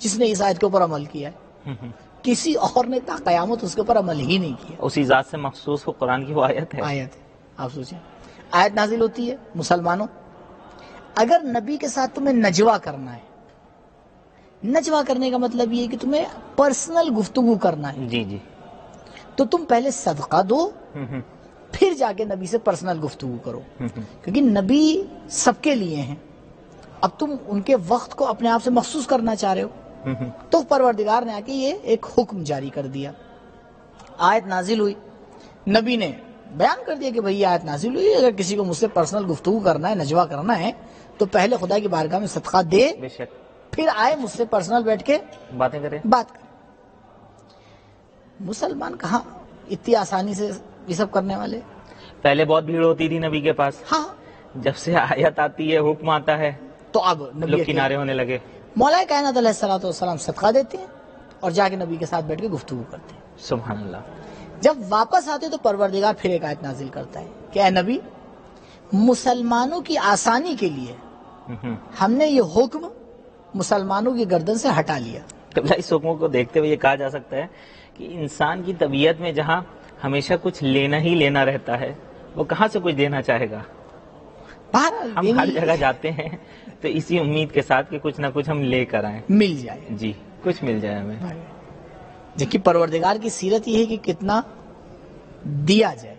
جس نے اس آیت کے اوپر عمل کیا ہے، کسی اور نے تا قیامت اس کے اوپر عمل ہی نہیں کیا. اسی ذات سے مخصوص وہ قرآن کی وہ آیت ہے. آیت ہے. آپ سوچیں، آیت نازل ہوتی ہے، مسلمانوں اگر نبی کے ساتھ تمہیں نجوا کرنا ہے، نجوا کرنے کا مطلب یہ ہے کہ تمہیں پرسنل گفتگو کرنا ہے، جی جی. تو تم پہلے صدقہ دو پھر جا کے نبی سے پرسنل گفتگو کرو، کیونکہ نبی سب کے لیے ہیں. اب تم ان کے وقت کو اپنے آپ سے مخصوص کرنا چاہ رہے ہو، تو پروردگار نے آ کے یہ ایک حکم جاری کر دیا. آیت نازل ہوئی، نبی نے بیان کر دیا کہ بھئی آیت نازل ہوئی، اگر کسی کو مجھ سے پرسنل گفتگو کرنا ہے، نجوا کرنا ہے، تو پہلے خدا کی بارگاہ میں صدقہ دے، بے شک. پھر آئے مجھ سے پرسنل بیٹھ کے باتیں کریں. بات کریں. مسلمان کہاں اتنی آسانی سے یہ سب کرنے والے؟ پہلے بہت بھیڑ ہوتی تھی نبی کے پاس، ہاں، جب سے آیت آتی ہے حکم آتا ہے تو اب لوگ نبی کنارے ہونے لگے. مولا کائنات علیہ الصلوۃ والسلام صدقہ دیتے ہیں اور جا کے نبی کے ساتھ بیٹھ کے گفتگو کرتے ہیں. سبحان اللہ. جب واپس آتے تو پروردگار پھر ایک آیت نازل کرتا ہے کہ اے نبی، مسلمانوں کی آسانی کے لیے ہم نے یہ حکم مسلمانوں کی گردن سے ہٹا لیا. قبلہ اس حکموں کو دیکھتے ہوئے یہ کہا جا سکتا ہے کہ انسان کی طبیعت میں جہاں ہمیشہ کچھ لینا ہی لینا رہتا ہے، وہ کہاں سے کچھ دینا چاہے گا؟ بہرحال ہم ہر جگہ جاتے ہیں تو اسی امید کے ساتھ کہ کچھ نہ کچھ ہم لے کر آئیں. مل جائے. جی کچھ مل جائے ہمیں. جبکہ پروردگار کی سیرت یہ ہے کہ کتنا دیا جائے،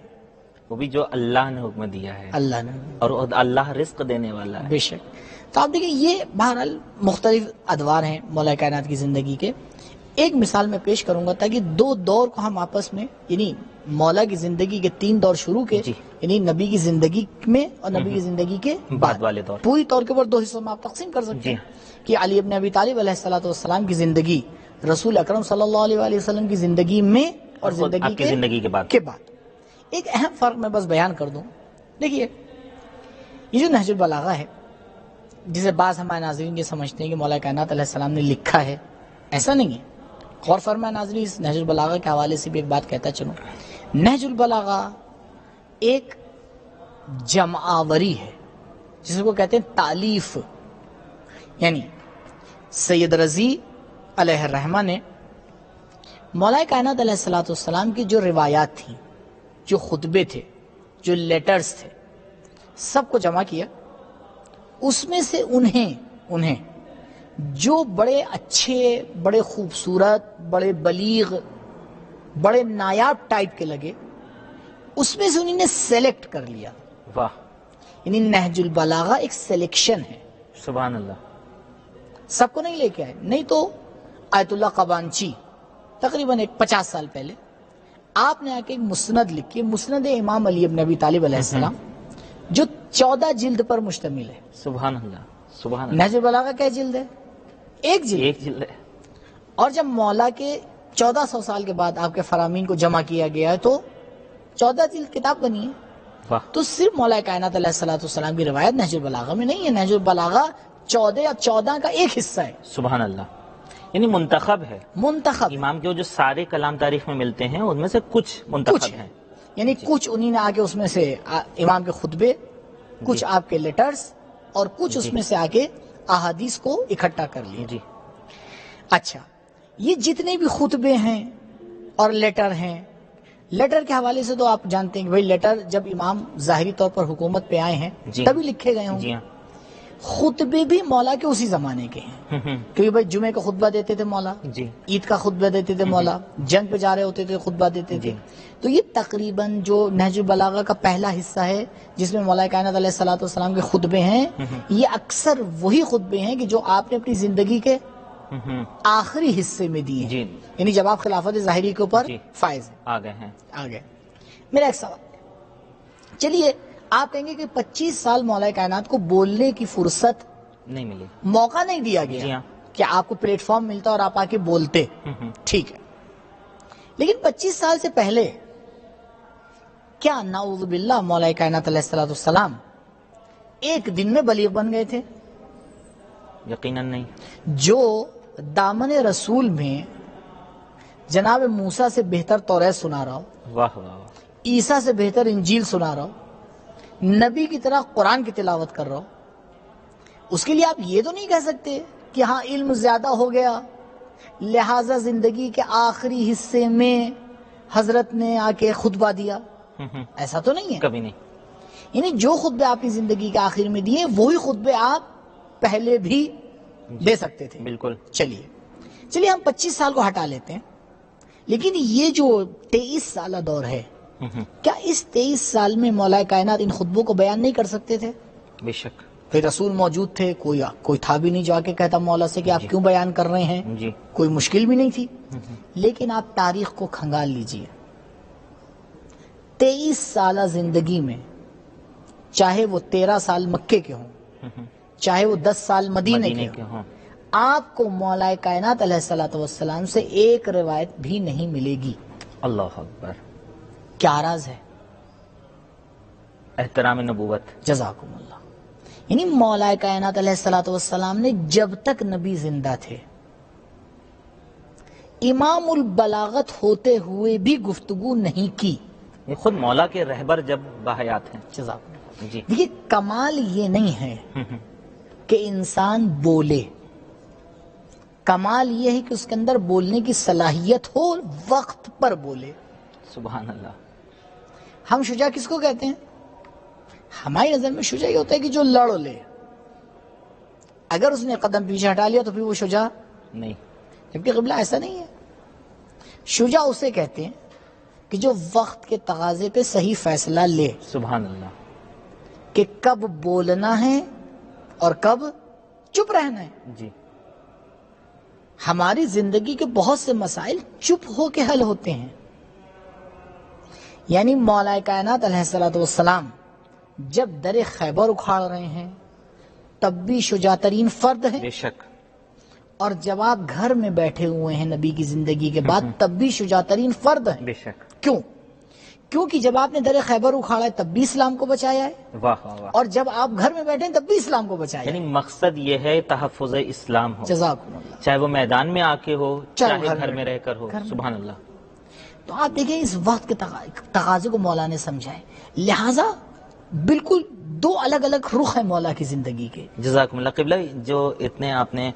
وہ بھی جو اللہ نے حکم دیا ہے، اللہ نے. اور اللہ رزق دینے والا ہے. بے شک. تو آپ دیکھیں یہ بہرحال مختلف ادوار ہیں مولا کائنات کی زندگی کے. ایک مثال میں پیش کروں گا تاکہ دو دور کو ہم آپس میں، یعنی مولا کی زندگی کے 3 دور شروع کے، جی. یعنی نبی کی زندگی میں اور نبی کی زندگی کے بعد والے دور. پوری طور کے اوپر 2 حصوں میں آپ تقسیم کر سکتے جی. ہیں کہ علی ابن ابی طالب علیہ الصلوۃ والسلام کی زندگی رسول اکرم صلی اللہ علیہ وآلہ وسلم کی زندگی میں اور آپ کی زندگی کے بعد. ایک اہم فرق میں بس بیان کر دوں. دیکھیے یہ جو نہج البلاغہ ہے، جسے بعض ہمارے ناظرین یہ سمجھتے ہیں کہ مولا کائنات علیہ السلام نے لکھا ہے، ایسا نہیں ہے. غور فرمائے ناظرین، اس نہج البلاغہ کے حوالے سے بھی ایک بات کہتا چلوں. نہج البلاغہ ایک جمعاوری ہے جس کو کہتے ہیں تالیف. یعنی سید رضی علیہ الرحمہ نے مولا کائنات علیہ الصلوۃ والسلام کی جو روایات تھیں، جو خطبے تھے، جو لیٹرز تھے، سب کو جمع کیا. اس میں سے انہیں جو بڑے اچھے، بڑے خوبصورت، بڑے بلیغ، بڑے نایاب ٹائپ کے لگے، اس میں سے انہوں نے سیلیکٹ کر لیا. واہ. یعنی نہج البلاغہ ایک سلیکشن ہے. سبحان اللہ. سب کو نہیں لے کے آئے. نہیں تو آیت اللہ قبانچی تقریباً 50 سال پہلے آپ نے آ کے ایک مسند لکھی، مسند امام علی ابن ابی طالب علیہ السلام، جو 14 جلد پر مشتمل ہے. سبحان اللہ. سبحان اللہ. نہج البلاغہ کیا جلد ہے؟ ایک جلد. ایک جلد ہے. اور جب مولا کے 1400 سال کے بعد آپ کے فرامین کو جمع کیا گیا ہے تو 14 جلد کتاب بنی ہے. واہ. تو صرف مولا کائنات علیہ الصلوۃ والسلام کی روایت نہج البلاغہ میں نہیں ہے. نہج البلاغہ 14 یا 14 کا ایک حصہ ہے. سبحان اللہ. یعنی منتخب ہے. منتخب امام کے جو سارے کلام تاریخ میں ملتے ہیں ان میں سے کچھ منتخب ہیں. یعنی کچھ انہی نے آگے اس میں سے امام کے خطبے، کچھ آپ کے لیٹرز، اور کچھ اس میں سے آگے احادیث کو اکٹھا کر لیا. جی. اچھا، یہ جتنے بھی خطبے ہیں اور لیٹر ہیں، لیٹر کے حوالے سے تو آپ جانتے ہیں کہ بھائی لیٹر جب امام ظاہری طور پر حکومت پہ آئے ہیں جی. تبھی لکھے گئے ہوں. جی ہاں. خطبے بھی مولا کے اسی زمانے کے ہیں، کیونکہ بھائی جمعے کا خطبہ دیتے تھے مولا، جی. عید کا خطبہ دیتے تھے مولا، جنگ پہ جا رہے ہوتے تھے خطبہ دیتے تھے. تو یہ تقریباً جو نہج البلاغہ کا پہلا حصہ ہے جس میں مولا کائنات علیہ الصلوۃ والسلام کے خطبے ہیں، یہ اکثر وہی خطبے ہیں کہ جو آپ نے اپنی زندگی کے آخری حصے میں دیے ہیں. جی. یعنی جب آپ خلافت ظاہری کے اوپر جی. فائز ہیں. آ گئے ہیں. آگے میرا ایک سوال. چلیے آپ کہیں گے کہ 25 سال مولا کائنات کو بولنے کی فرصت نہیں ملی، موقع نہیں دیا جی گیا ہاں. کہ آپ کو پلیٹ فارم ملتا اور آپ آ کے بولتے. ٹھیک ہے، لیکن 25 سال سے پہلے کیا نعوذ باللہ مولا کائنات علیہ الصلوۃ والسلام ایک دن میں بلیغ بن گئے تھے؟ یقیناً نہیں. جو دامن رسول میں جناب موسیٰ سے بہتر توریت سنا رہا ہو، واہ واہ واہ. عیسیٰ سے بہتر انجیل سنا رہا ہو، نبی کی طرح قرآن کی تلاوت کر رہا ہو، اس کے لیے آپ یہ تو نہیں کہہ سکتے کہ ہاں علم زیادہ ہو گیا لہٰذا زندگی کے آخری حصے میں حضرت نے آ کے خطبہ دیا. ایسا تو نہیں ہے. کبھی نہیں. یعنی جو خطبے آپ کی زندگی کے آخر میں دیے وہی خطبے آپ پہلے بھی دے سکتے تھے. بالکل. چلیے ہم 25 سال کو ہٹا لیتے ہیں، لیکن یہ جو 23 سالہ دور ہے، کیا اس 23 سال میں مولا کائنات ان خطبوں کو بیان نہیں کر سکتے تھے؟ بے شک. پھر رسول موجود تھے، کوئی تھا بھی نہیں جو آ کے کہتا مولا سے کہ آپ کیوں بیان کر رہے ہیں. جی. کوئی مشکل بھی نہیں تھی. لیکن آپ تاریخ کو کھنگال لیجئے، 23 سالہ زندگی میں چاہے وہ 13 سال مکے کے ہوں، چاہے وہ 10 سال مدینے کے ہوں، آپ کو مولا کائنات علیہ الصلوۃ والسلام سے ایک روایت بھی نہیں ملے گی. اللہ اکبر. کیا راز ہے؟ احترام نبوت. جزاکم اللہ. یعنی مولا کائنات علیہ الصلوۃ والسلام نے جب تک نبی زندہ تھے امام البلاغت ہوتے ہوئے بھی گفتگو نہیں کی. یہ خود مولا کے رہبر جب باحیات ہیں. جزاکم اللہ. جی. دیکھیے کمال یہ نہیں ہے کہ انسان بولے، کمال یہ ہے کہ اس کے اندر بولنے کی صلاحیت ہو، وقت پر بولے. سبحان اللہ. ہم شجاع کس کو کہتے ہیں؟ ہماری نظر میں شجاع یہ ہوتا ہے کہ جو لڑ لے. اگر اس نے قدم پیچھے ہٹا لیا تو پھر وہ شجاع نہیں. جبکہ قبلہ ایسا نہیں ہے. شجاع اسے کہتے ہیں کہ جو وقت کے تقاضے پہ صحیح فیصلہ لے. سبحان اللہ. کہ کب بولنا ہے اور کب چپ رہنا ہے. جی. ہماری زندگی کے بہت سے مسائل چپ ہو کے حل ہوتے ہیں. یعنی مولا کائنات علیہ الصلوۃ والسلام جب در خیبر اکھاڑ رہے ہیں تب بھی شجاع ترین فرد ہیں، بے شک. اور جب آپ گھر میں بیٹھے ہوئے ہیں نبی کی زندگی کے بعد تب بھی شجاع ترین فرد ہیں. بے شک. کیونکہ جب آپ نے در خیبر اکھاڑا ہے تب بھی اسلام کو بچایا ہے، واہ واہ واہ. اور جب آپ گھر میں بیٹھے ہیں تب بھی اسلام کو بچایا یعنی ہے. مقصد یہ ہے تحفظ اسلام ہو، جزاکم اللہ. چاہے وہ میدان میں آ کے ہو چاہے چاہے گھر میں رہ کر ہو. گھر میں. سبحان اللہ. تو آپ دیکھیں اس وقت کے تقاضے کو مولا نے سمجھا ہے. لہٰذا بالکل دو الگ الگ رخ ہیں مولا کی زندگی کے. جزاکم اللہ. قبلہ جو اتنے آپ نے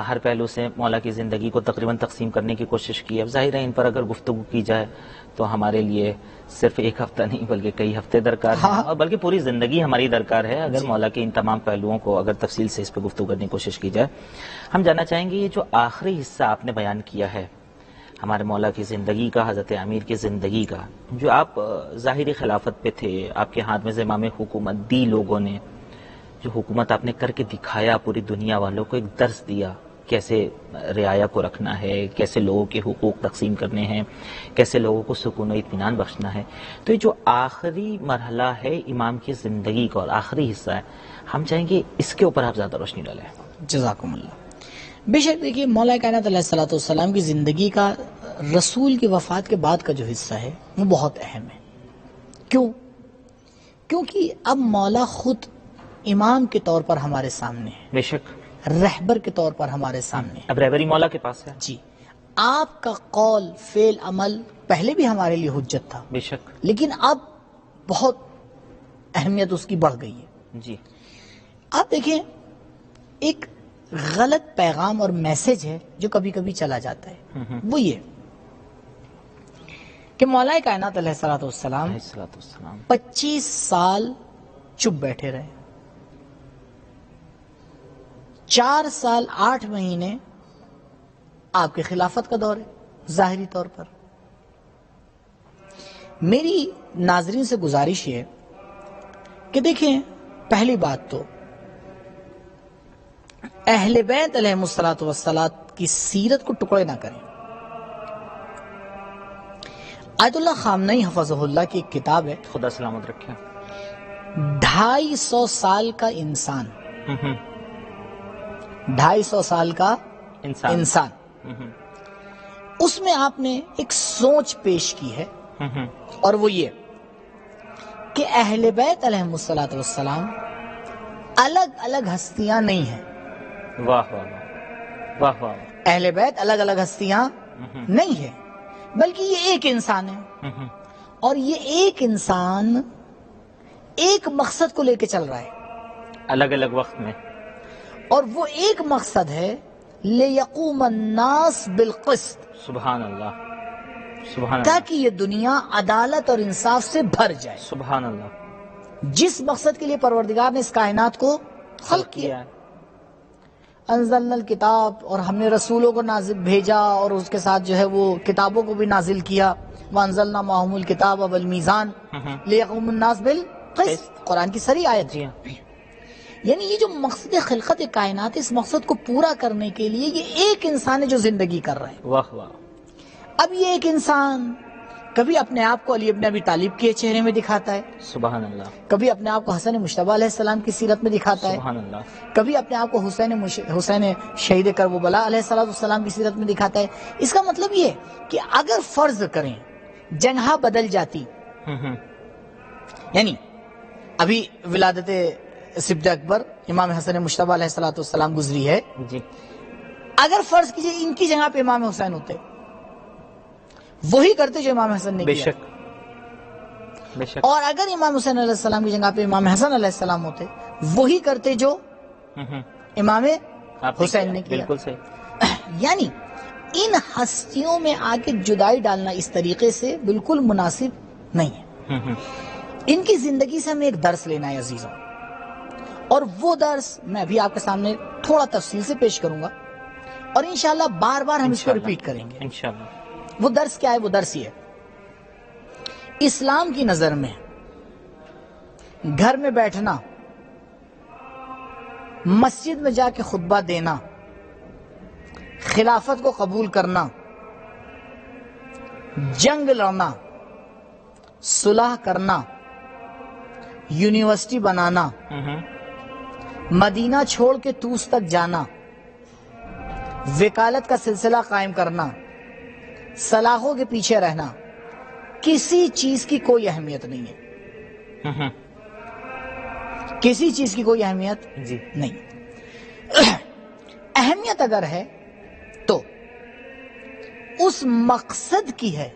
ہر پہلو سے مولا کی زندگی کو تقریباً تقسیم کرنے کی کوشش کی ہے، ظاہر ہے ان پر اگر گفتگو کی جائے تو ہمارے لیے صرف ایک ہفتہ نہیں بلکہ کئی ہفتے درکار ہیں، اور بلکہ پوری زندگی ہماری درکار ہے اگر مولا کے ان تمام پہلوؤں کو اگر تفصیل سے اس پہ گفتگو کرنے کی کوشش کی جائے. ہم جاننا چاہیں گے یہ جو آخری حصہ آپ نے بیان کیا ہے ہمارے مولا کی زندگی کا، حضرت امیر کی زندگی کا، جو آپ ظاہری خلافت پہ تھے، آپ کے ہاتھ میں زمام حکومت دی لوگوں نے، جو حکومت آپ نے کر کے دکھایا، پوری دنیا والوں کو ایک درس دیا کیسے رعایا کو رکھنا ہے، کیسے لوگوں کے حقوق تقسیم کرنے ہیں، کیسے لوگوں کو سکون و اطمینان بخشنا ہے. تو یہ جو آخری مرحلہ ہے امام کی زندگی کا اور آخری حصہ ہے، ہم چاہیں گے اس کے اوپر آپ زیادہ روشنی ڈالیں. جزاکم اللہ. بے شک دیکھیے مولا کائنات علیہ الصلوۃ والسلام کی زندگی کا رسول کی وفات کے بعد کا جو حصہ ہے وہ بہت اہم ہے. کیوں؟ کیونکہ اب مولا خود امام کے طور پر ہمارے سامنے ہے، بے شک رہبر کے طور پر ہمارے سامنے ہے. اب رہبری مولا کے پاس ہے. جی، آپ کا قول، فعل، عمل پہلے بھی ہمارے لیے حجت تھا، بے شک. لیکن اب بہت اہمیت اس کی بڑھ گئی ہے. جی. آپ دیکھیں، ایک غلط پیغام اور میسج ہے جو کبھی کبھی چلا جاتا ہے، وہ یہ کہ مولا کائنات علیہ الصلوۃ والسلام 25 سال چپ بیٹھے رہے، 4 سال 8 مہینے آپ کے خلافت کا دور ہے ظاہری طور پر. میری ناظرین سے گزارش ہے کہ دیکھیں، پہلی بات تو اہل بیت علیہم الصلوۃ والسلام کی سیرت کو ٹکڑے نہ کریں. آیت اللہ خامنئی حفظہ اللہ کی ایک کتاب ہے، خدا سلامت رکھے. 250 سال کا انسان، 250 سال کا انسان، اس میں آپ نے ایک سوچ پیش کی ہے، اور وہ یہ کہ اہل بیت علیہم الصلوۃ والسلام الگ الگ ہستیاں نہیں ہیں. واہ واہ واہ واہ. اہل بیت الگ الگ ہستیاں نہیں ہیں، بلکہ یہ ایک انسان ہے، اور یہ ایک انسان ایک مقصد کو لے کے چل رہا ہے الگ الگ وقت میں، اور وہ ایک مقصد ہے لِيَقُومَ النَّاسُ بِالْقِسْطِ، سبحان اللہ، سبحان اللہ، تاکہ یہ دنیا عدالت اور انصاف سے بھر جائے. سبحان اللہ. جس مقصد کے لیے پروردگار نے اس کائنات کو خلق کیا، انزلنا الکتاب، اور ہم نے رسولوں کو نازل بھیجا اور اس کے ساتھ جو ہے وہ کتابوں کو بھی نازل کیا. وانزلنا معهم الکتاب والمیزان لیقوم الناس بالقسط، قرآن کی صریح آیت. جی. یعنی یہ جو مقصد خلقت کائنات، اس مقصد کو پورا کرنے کے لیے یہ ایک انسان ہے جو زندگی کر رہا ہے. واہ واہ. اب یہ ایک انسان کبھی اپنے آپ کو علی ابن ابی طالب کے چہرے میں دکھاتا ہے، سبحان اللہ، کبھی اپنے آپ کو حسن مجتبیٰ علیہ السلام کی سیرت میں دکھاتا ہے، سبحان اللہ، کبھی اپنے آپ کو حسین شہید کربلا علیہ السلام کی سیرت میں دکھاتا ہے. اس کا مطلب یہ کہ اگر فرض کریں جگہ بدل جاتی، یعنی ابھی ولادت صدیق اکبر امام حسن مجتبیٰ علیہ السلام گزری ہے، جی، اگر فرض کیجئے ان کی جگہ پہ امام حسین ہوتے، وہی کرتے جو امام حسن نے بے کیا، شک، بے شک، اور اگر امام حسین علیہ السلام کی جگہ پہ امام حسن علیہ السلام ہوتے، وہی کرتے جو امام حسین نے کیا. بالکل صحیح. یعنی ان ہستیوں میں آ کے جدائی ڈالنا اس طریقے سے بالکل مناسب نہیں ہے. ان کی زندگی سے ہمیں ایک درس لینا ہے عزیزوں، اور وہ درس میں ابھی آپ کے سامنے تھوڑا تفصیل سے پیش کروں گا، اور انشاءاللہ بار بار ہم اس کو ریپیٹ کریں گے. انشاءاللہ. وہ درس کیا ہے؟ وہ درس یہ ہے، اسلام کی نظر میں گھر میں بیٹھنا، مسجد میں جا کے خطبہ دینا، خلافت کو قبول کرنا، جنگ لڑنا، صلح کرنا، یونیورسٹی بنانا، مدینہ چھوڑ کے طوس تک جانا، وکالت کا سلسلہ قائم کرنا، سلاخوں کے پیچھے رہنا، کسی چیز کی کوئی اہمیت نہیں ہے. کسی چیز کی کوئی اہمیت جی نہیں. اہمیت اگر ہے تو اس مقصد کی ہے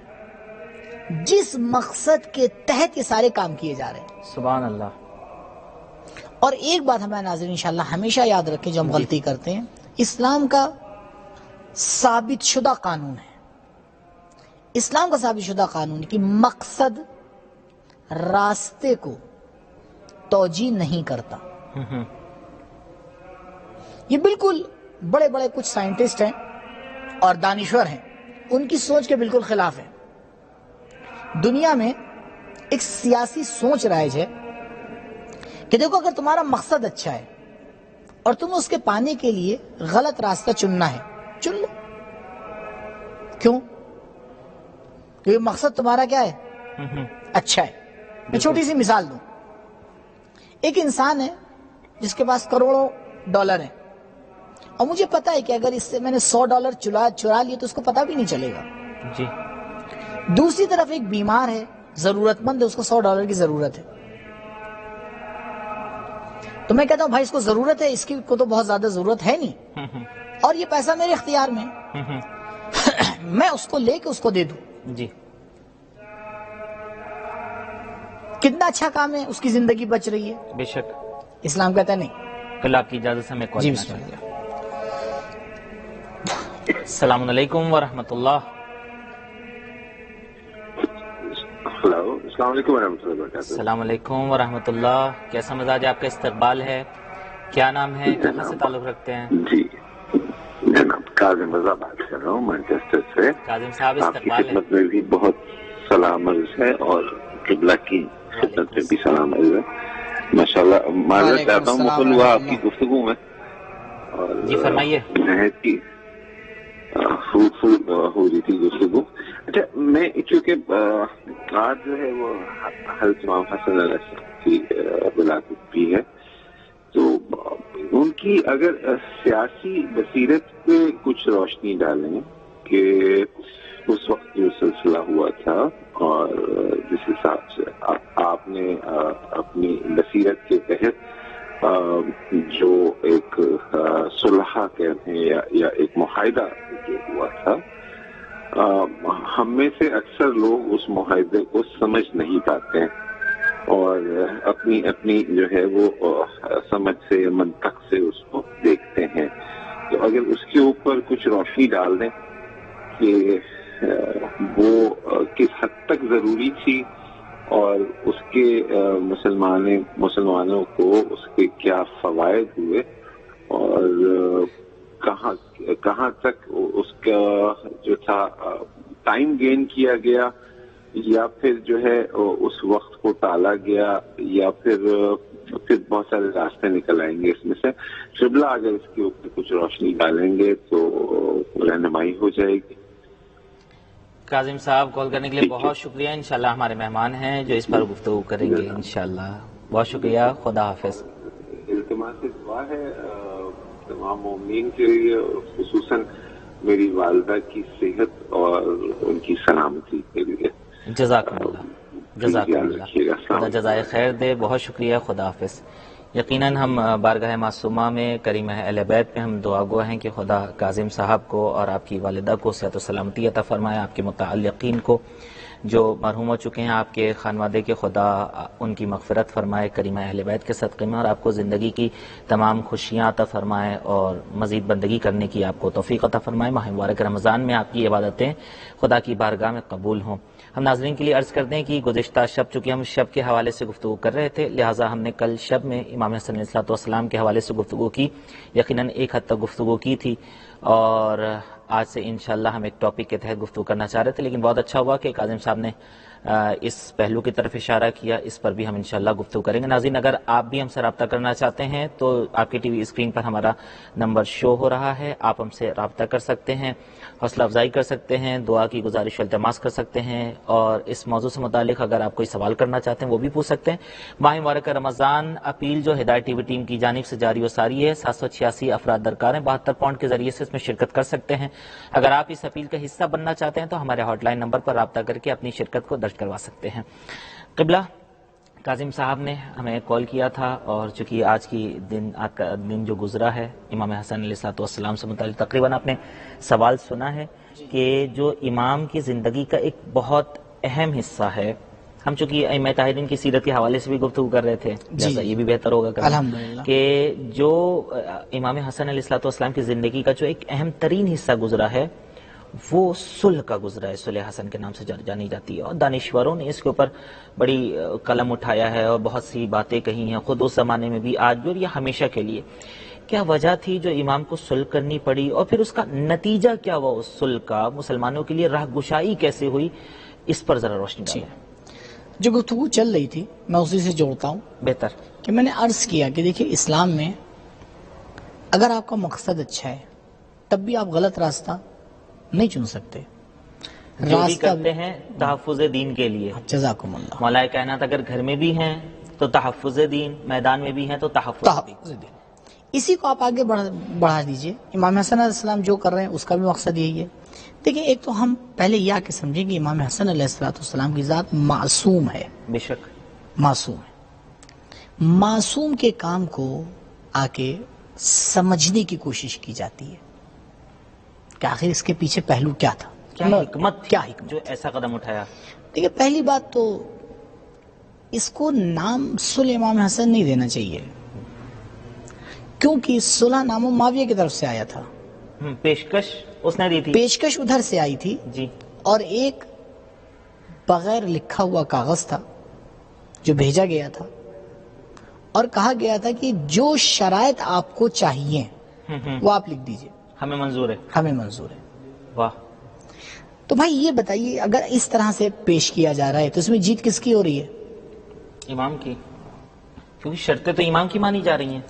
جس مقصد کے تحت یہ سارے کام کیے جا رہے ہیں. سبحان اللہ. اور ایک بات ہمارے ناظرین انشاءاللہ ہمیشہ یاد رکھیں جو ہم غلطی کرتے ہیں، اسلام کا ثابت شدہ قانون ہے، اسلام کا ثابت شدہ قانون ہے کہ مقصد راستے کو توجیہ نہیں کرتا. یہ بالکل بڑے بڑے کچھ سائنٹسٹ ہیں اور دانشور ہیں، ان کی سوچ کے بالکل خلاف ہے. دنیا میں ایک سیاسی سوچ رائج ہے کہ دیکھو اگر تمہارا مقصد اچھا ہے اور تمہیں اس کے پانے کے لیے غلط راستہ چننا ہے، چن لو. کیوں؟ کیونکہ مقصد تمہارا کیا ہے؟ اچھا ہے. میں چھوٹی سی مثال دوں. ایک انسان ہے جس کے پاس کروڑوں ڈالر ہیں، اور مجھے پتا ہے کہ اگر اس سے میں نے $100 چرا لیے تو اس کو پتا بھی نہیں چلے گا. جی. دوسری طرف ایک بیمار ہے، ضرورت مند ہے، اس کو $100 کی ضرورت ہے. تو میں کہتا ہوں بھائی اس کو ضرورت ہے، اس کی کو تو بہت زیادہ ضرورت ہے نہیں، اور یہ پیسہ میرے اختیار میں میں اس کو لے کے اس کو دے دوں. جی. کتنا اچھا کام ہے، اس کی زندگی بچ رہی ہے. بے شک. اسلام کہتا ہے نہیں. کل آپ کی اجازت سے میں کال جی کرنا بسم چاہتا اللہ. ہوں. السلام علیکم ورحمۃ اللہ. ہلو، السلام علیکم ورحمۃ اللہ وبرکاتہ. السلام علیکم ورحمۃ اللہ. کیسا مزاج آپ کا استقبال ہے؟ کیا نام ہے؟ کہاں سے تعلق رکھتے ہیں؟ جی جناب، کاظم رضا بات کر رہا ہوں مانچسٹر سے. کاظم صاحب آپ کی استقبال ہے. خدمت میں بھی بہت سلام عرض ہے اور قبلہ کی خدمت میں بھی سلام عرض ہے. ماشاءاللہ معذرت چاہتا ہوں مخل ہوا آپ کی گفتگو میں، اور جی فرمائیے. نہایت کی فروٹفل ہو رہی تھی گفتگو. اچھا، میں چونکہ آج جو ہے وہ حضرت امام حسن علیہ السلام کی ولادت بھی ہے، تو ان کی اگر سیاسی بصیرت پہ کچھ روشنی ڈالیں کہ اس وقت جو سلسلہ ہوا تھا اور جس حساب سے آپ نے اپنی بصیرت کے تحت جو ایک صلح کہتے ہیں یا ایک معاہدہ جو ہوا تھا، ہم میں سے اکثر لوگ اس معاہدے کو سمجھ نہیں پاتے ہیں اور اپنی جو ہے وہ سمجھ سے یا منطق سے اس کو دیکھتے ہیں. تو اگر اس کے اوپر کچھ روشنی ڈال دیں کہ وہ کس حد تک ضروری تھی اور اس کے مسلمانوں کو اس کے کیا فوائد ہوئے اور کہاں تک اس کا جو تھا ٹائم گین کیا گیا، یا پھر جو ہے اس وقت کو ٹالا گیا، یا پھر بہت سارے راستے نکل آئیں گے اس میں سے. شبلہ اگر اس کے اوپر کچھ روشنی ڈالیں گے تو رہنمائی ہو جائے گی. کاظم صاحب کال کرنے کے لیے بہت شکریہ. انشاءاللہ ہمارے مہمان ہیں جو اس پر گفتگو کریں گے انشاءاللہ. بہت شکریہ. خدا حافظ. التماس دعا ہے تمام مومنین کے لیے، خصوصاً میری والدہ کی صحت اور ان کی سلامتی کے لیے. جزاکم اللہ. خدا جزائے خیر دے. بہت شکریہ. خدا حافظ. یقیناً ہم بارگاہ معصومہ میں کریمہ اہل بیت میں ہم دعا گو ہیں کہ خدا کاظم صاحب کو اور آپ کی والدہ کو صحت و سلامتی عطا فرمائے. آپ کے متعلقین کو جو مرحوم ہو چکے ہیں، آپ کے خانوادے کے، خدا ان کی مغفرت فرمائے کریمہ اہل بیت کے صدقے میں، اور آپ کو زندگی کی تمام خوشیاں عطا فرمائے اور مزید بندگی کرنے کی آپ کو توفیق عطا فرمائے. ماہ مبارک رمضان میں آپ کی عبادتیں خدا کی بارگاہ میں قبول ہوں. ہم ناظرین کے لیے عرض کرتے ہیں کہ گزشتہ شب چونکہ ہم شب کے حوالے سے گفتگو کر رہے تھے، لہٰذا ہم نے کل شب میں امام حسن علیہ السلام کے حوالے سے گفتگو کی، یقیناً ایک حد تک گفتگو کی تھی، اور آج سے انشاءاللہ ہم ایک ٹاپک کے تحت گفتگو کرنا چاہ رہے تھے، لیکن بہت اچھا ہوا کہ کاظم صاحب نے اس پہلو کی طرف اشارہ کیا. اس پر بھی ہم انشاءاللہ گفتگو کریں گے. ناظرین، اگر آپ بھی ہم سے رابطہ کرنا چاہتے ہیں تو آپ کی ٹی وی اسکرین پر ہمارا نمبر شو ہو رہا ہے، آپ ہم سے رابطہ کر سکتے ہیں، حوصلہ افزائی کر سکتے ہیں، دعا کی گزارش و التماس کر سکتے ہیں، اور اس موضوع سے متعلق اگر آپ کوئی سوال کرنا چاہتے ہیں وہ بھی پوچھ سکتے ہیں. ماہ مبارک رمضان اپیل جو ہدایت ٹی وی ٹیم کی جانب سے جاری و ساری ہے، 786 افراد درکار ہیں، 72 پاؤنڈ کے ذریعے سے اس میں شرکت کر سکتے ہیں. اگر آپ اس اپیل کا حصہ بننا چاہتے ہیں تو ہمارے ہاٹ لائن نمبر پر رابطہ کر کے اپنی شرکت کو درج کروا سکتے ہیں. قبلہ کاظم صاحب نے ہمیں کال کیا تھا، اور چونکہ آج کا دن جو گزرا ہے امام حسن علیہ السلام سے متعلق تقریباً آپ نے سوال سنا ہے کہ جو امام کی زندگی کا ایک بہت اہم حصہ ہے. ہم چونکہ ائمہ طاہرین کی سیرت کے حوالے سے بھی گفتگو کر رہے تھے، جیسا یہ بھی بہتر ہوگا کہ جو امام حسن علیہ السلام کی زندگی کا جو ایک اہم ترین حصہ گزرا ہے وہ صلح کا گزرا ہے، صلح حسن کے نام سے جانی جاتی ہے، اور دانشوروں نے اس کے اوپر بڑی قلم اٹھایا ہے اور بہت سی باتیں کہی ہیں، خود اس زمانے میں بھی، آج بھی، اور یہ ہمیشہ کے لیے. کیا وجہ تھی جو امام کو صلح کرنی پڑی، اور پھر اس کا نتیجہ کیا ہوا اس صلح کا، مسلمانوں کے لیے راہ گشائی کیسے ہوئی، اس پر ذرا روشنی ڈالیں۔ جو گفتگو چل رہی تھی میں اسی سے جوڑتا ہوں بہتر کہ میں نے عرض کیا کہ دیکھیں اسلام میں اگر آپ کا مقصد اچھا ہے تب بھی آپ غلط راستہ نہیں چن سکتے۔ جو بھی کرتے ہیں تحفظ دین کے لیے، جزاکم اللہ، مولا کائنات اگر گھر میں بھی ہیں تو تحفظ دین، میدان میں بھی ہیں تو تحفظ دین۔ اسی کو آپ آگے بڑھا دیجئے۔ امام حسن علیہ السلام جو کر رہے ہیں اس کا بھی مقصد یہی ہے۔ دیکھیں ایک تو ہم پہلے یہ آ کے سمجھیں کہ امام حسن علیہ السلام کی ذات معصوم ہے، بے شک معصوم ہے۔ معصوم کے کام کو آ کے سمجھنے کی کوشش کی جاتی ہے کہ آخر اس کے پیچھے پہلو کیا تھا، کیا حکمت تھی کیا حکمت جو ایسا قدم اٹھایا۔ دیکھیں پہلی بات تو اس کو نام صلح امام حسن نہیں دینا چاہیے، کیونکہ صلح نام معاویہ کی طرف سے آیا تھا، پیشکش اس نے دی تھی، پیشکش ادھر سے آئی تھی جی، اور ایک بغیر لکھا ہوا کاغذ تھا جو بھیجا گیا تھا اور کہا گیا تھا کہ جو شرائط آپ کو چاہیے وہ آپ لکھ دیجئے، ہمیں منظور ہے، ہمیں منظور ہے۔ واہ۔ تو بھائی یہ بتائیے اگر اس طرح سے پیش کیا جا رہا ہے تو اس میں جیت کس کی ہو رہی ہے؟ امام کی، کیونکہ شرطیں تو امام کی مانی جا رہی ہیں۔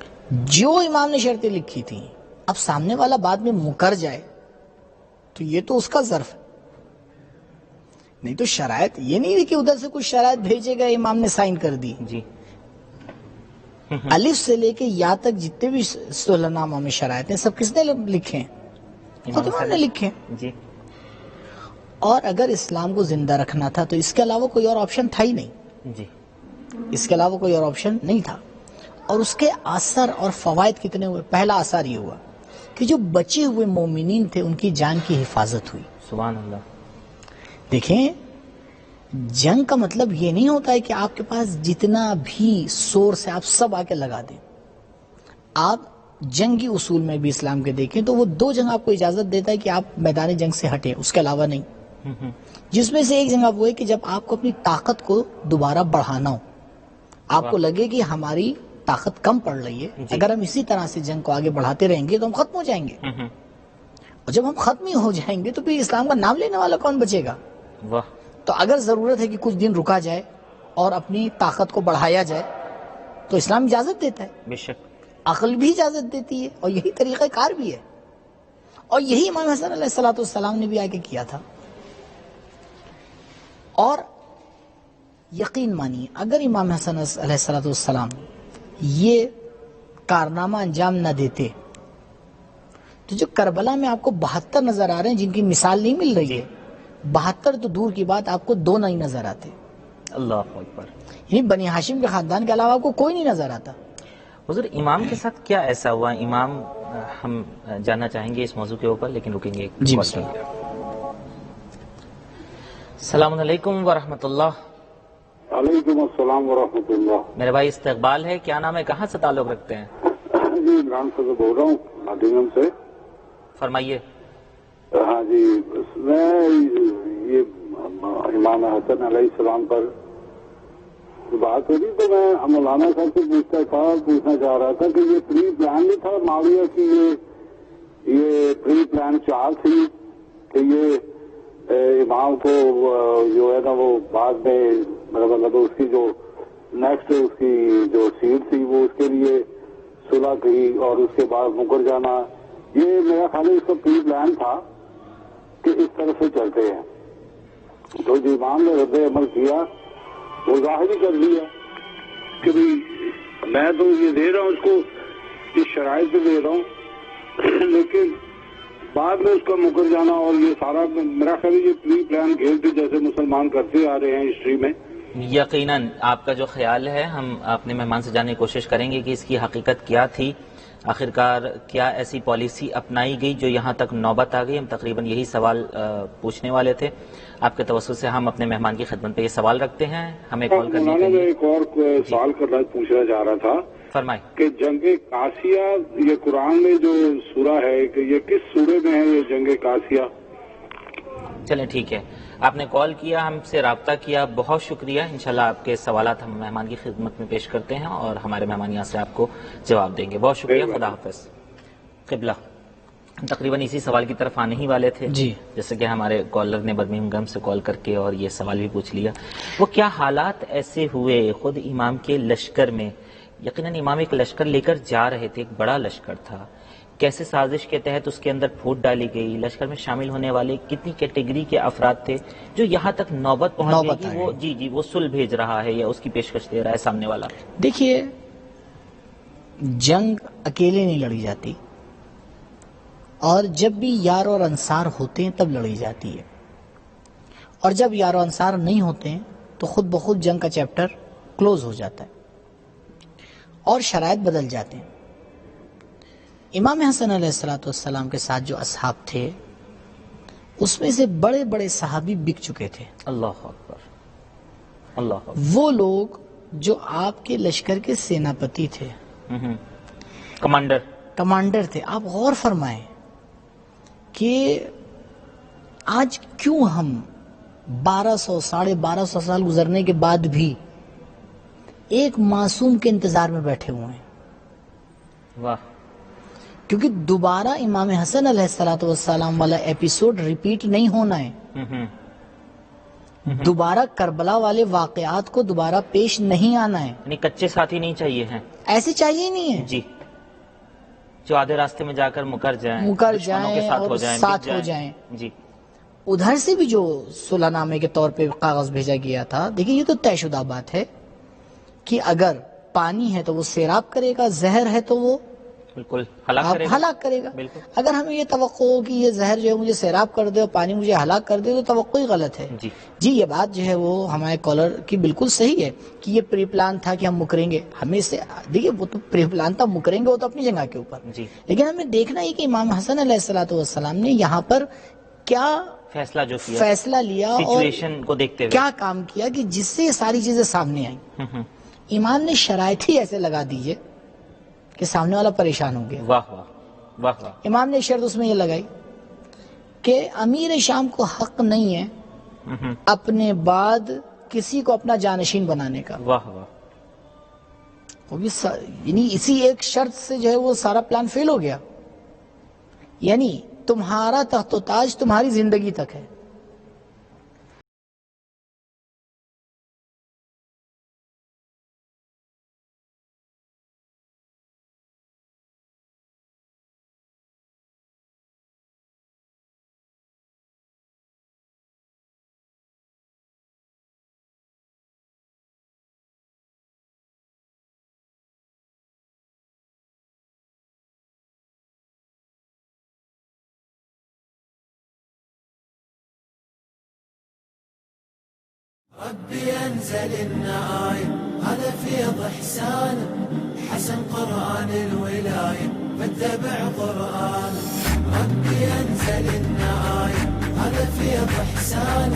جو امام نے شرطیں لکھی تھی، اب سامنے والا بعد میں مکر جائے تو یہ تو اس کا ظرف ہے، نہیں تو شرائط یہ نہیں ہے کہ ادھر سے کچھ شرائط بھیجے گا امام نے سائن کر دی، جی، الف سے لے کے یا تک جتنے بھی صلح نامہ میں شرائط ہیں سب کس نے لکھے ہیں؟ خود امام نے لکھے ہیں۔ جی، اور اگر اسلام کو زندہ رکھنا تھا تو اس کے علاوہ کوئی اور آپشن تھا ہی نہیں، جی، اس کے علاوہ کوئی اور آپشن نہیں تھا۔ اور اس کے اثر اور فوائد کتنے ہوئے؟ پہلا اثر یہ ہوا کہ جو بچے ہوئے مومنین تھے ان کی جان کی حفاظت ہوئی۔ سبحان اللہ۔ دیکھیں جنگ کا مطلب یہ نہیں ہوتا ہے کہ آپ کے پاس جتنا بھی سورس ہے آپ سب آ کے لگا دیں۔ آپ جنگی اصول میں بھی اسلام کے دیکھیں تو وہ دو جنگ آپ کو اجازت دیتا ہے کہ آپ میدان جنگ سے ہٹیں، اس کے علاوہ نہیں، جس میں سے ایک جنگ وہ ہے کہ جب آپ کو اپنی طاقت کو دوبارہ بڑھانا ہو، آپ کو لگے کہ ہماری طاقت کم پڑ رہی ہے، اگر ہم اسی طرح سے جنگ کو آگے بڑھاتے رہیں گے تو ہم ختم ہو جائیں گے، اور جب ہم ختم ہی ہو جائیں گے تو پھر اسلام کا نام لینے والا کون بچے گا؟ واہ۔ تو اگر ضرورت ہے کہ کچھ دن رکا جائے اور اپنی طاقت کو بڑھایا جائے تو اسلام اجازت دیتا ہے، بے شک، عقل بھی اجازت دیتی ہے، اور یہی طریقہ کار بھی ہے، اور یہی امام حسن علیہ السلام نے بھی آگے کیا تھا۔ اور یقین مانیے اگر امام حسن علیہ السلام یہ کارنامہ انجام نہ دیتے تو جو کربلا میں آپ کو 72 نظر آ رہے ہیں جن کی مثال نہیں مل رہی ہے، 72 تو دور کی بات آپ کو 2 نہیں نظر آتے، اللہ اکبر۔ یعنی بنی ہاشم کے خاندان کے علاوہ آپ کو کوئی نہیں نظر آتا۔ حضور امام کے ساتھ کیا ایسا ہوا؟ امام ہم جاننا چاہیں گے اس موضوع کے اوپر، لیکن رکیں گے جی، بسم اللہ۔ السلام علیکم ورحمۃ اللہ۔ وعلیکم السلام ورحمۃ اللہ۔ میرے بھائی استقبال ہے، کیا نام ہے، کہاں سے تعلق رکھتے ہیں؟ جی عمران صاحب بول رہا ہوں ناٹنگھم سے۔ فرمائیے۔ ہاں جی، میں یہ امام حسن علیہ السلام پر بات ہو رہی تو میں مولانا صاحب سے پوچھنا چاہ رہا تھا کہ یہ پری پلان نہیں تھا معاویہ کی، یہ پری پلان چال تھی کہ یہ امام کو جو ہے نا وہ بعد میں مطلب اس کی جو نیکسٹ اس کی جو سیٹ تھی وہ اس کے لیے صلح کی اور اس کے بعد مکر جانا، یہ میرا خیال ہے اس کا پری پلان تھا کہ اس طرح سے چلتے ہیں۔ تو جو امام نے رد عمل کیا وہ ظاہر ہی کر دیا کہ میں تو یہ دے رہا ہوں اس کو، اس شرائط پہ دے رہا ہوں، لیکن بعد میں اس کا مکر جانا اور یہ سارا میرا خیال ہے یہ پری پلان کھیل تھے جیسے مسلمان کرتے آ رہے ہیں ہسٹری میں۔ یقیناً آپ کا جو خیال ہے ہم اپنے مہمان سے جاننے کی کوشش کریں گے کہ اس کی حقیقت کیا تھی، آخرکار کیا ایسی پالیسی اپنائی گئی جو یہاں تک نوبت آ گئی۔ ہم تقریباً یہی سوال پوچھنے والے تھے، آپ کے توسط سے ہم اپنے مہمان کی خدمت پہ یہ سوال رکھتے ہیں، ہمیں کال کرنے کے میں لیے۔ ایک اور سوال پوچھنا چاہ رہا تھا فرمائیں۔ کہ جنگ قاسیہ یہ قرآن میں جو سورہ ہے کہ یہ کس سورے میں ہے یہ جنگ قاسیہ؟ چلیں ٹھیک ہے، آپ نے کال کیا، ہم سے رابطہ کیا، بہت شکریہ. انشاءاللہ آپ کے سوالات ہم مہمان کی خدمت میں پیش کرتے ہیں اور ہمارے مہمان یہاں سے آپ کو جواب دیں گے. بہت شکریہ. خدا حافظ. قبلہ تقریباً اسی سوال کی طرف آنے ہی والے تھے جی. جیسے کہ ہمارے کالر نے برمنگھم سے کال کر کے اور یہ سوال بھی پوچھ لیا. وہ کیا حالات ایسے ہوئے خود امام کے لشکر میں؟ یقیناً امام ایک لشکر لے کر جا رہے تھے، ایک بڑا لشکر تھا. کیسے سازش کے تحت اس کے اندر پھوٹ ڈالی گئی؟ لشکر میں شامل ہونے والے کتنی کیٹیگری کے افراد تھے جو یہاں تک نوبت پہنچ گئی کہ وہ وہ صلح بھیج رہا ہے یا اس کی پیشکش دے رہا ہے سامنے والا؟ دیکھیے، جنگ اکیلے نہیں لڑی جاتی، اور جب بھی یار اور انصار ہوتے ہیں تب لڑی جاتی ہے، اور جب یار و انصار نہیں ہوتے ہیں تو خود بخود جنگ کا چیپٹر کلوز ہو جاتا ہے اور شرائط بدل جاتے ہیں. امام حسن علیہ السلام کے ساتھ جو اصحاب تھے اس میں سے بڑے بڑے صحابی بک چکے تھے. اللہ اکبر، اللہ اکبر. وہ لوگ جو آپ کے لشکر کے سیناپتی تھے، کمانڈر تھے. آپ غور فرمائیں کہ آج کیوں ہم 1200 1250 سال گزرنے کے بعد بھی ایک معصوم کے انتظار میں بیٹھے ہوئے ہیں؟ واہ. کیونکہ دوبارہ امام حسن علیہ السلام والا ایپیسوڈ ریپیٹ نہیں ہونا ہے. دوبارہ کربلا والے واقعات کو دوبارہ پیش نہیں آنا ہے. یعنی کچے ساتھی نہیں چاہیے ہیں، ایسے چاہیے نہیں ہے جی، جو آدھے راستے میں جا کر مکر جائیں دشمنوں کے ساتھ اور ہو جائیں، ساتھ ہو جائیں. جی. ادھر سے بھی جو صلح نامے کے طور پہ کاغذ بھیجا گیا تھا، دیکھیں یہ تو طے شدہ بات ہے کہ اگر پانی ہے تو وہ سیراب کرے گا، زہر ہے تو وہ بالکل ہلاک کرے گا. بالکل. اگر ہمیں یہ توقع ہو کہ یہ زہر جو ہے مجھے سیراب کر دے اور پانی مجھے ہلاک کر دے تو توقع ہی غلط ہے. جی یہ بات جو ہے وہ ہمارے کالر کی بالکل صحیح ہے کہ یہ پری پلان تھا کہ ہم مکریں گے. ہمیں سے دیکھیے وہ تو پری پلان تھا، مکریں گے وہ تو اپنی جگہ کے اوپر. لیکن ہمیں دیکھنا ہے کہ امام حسن علیہ السلام نے یہاں پر کیا فیصلہ لیا اور کو دیکھتے ہوئے کیا کام کیا کہ جس سے یہ ساری چیزیں سامنے آئیں. امام نے شرائط ہی ایسے لگا دیجئے کہ سامنے والا پریشان ہو گیا. واہ واہ واہ واہ. امام نے شرط اس میں یہ لگائی کہ امیر شام کو حق نہیں ہے اپنے بعد کسی کو اپنا جانشین بنانے کا. واہ واہ. وہ بھی یعنی اسی ایک شرط سے جو ہے وہ سارا پلان فیل ہو گیا. یعنی تمہارا تخت و تاج تمہاری زندگی تک ہے. ربي أنزل النعايم هذا فيض إحسان، حسن قرآن الولاية فاتبع قرآن. ربي أنزل النعايم هذا فيض إحسان،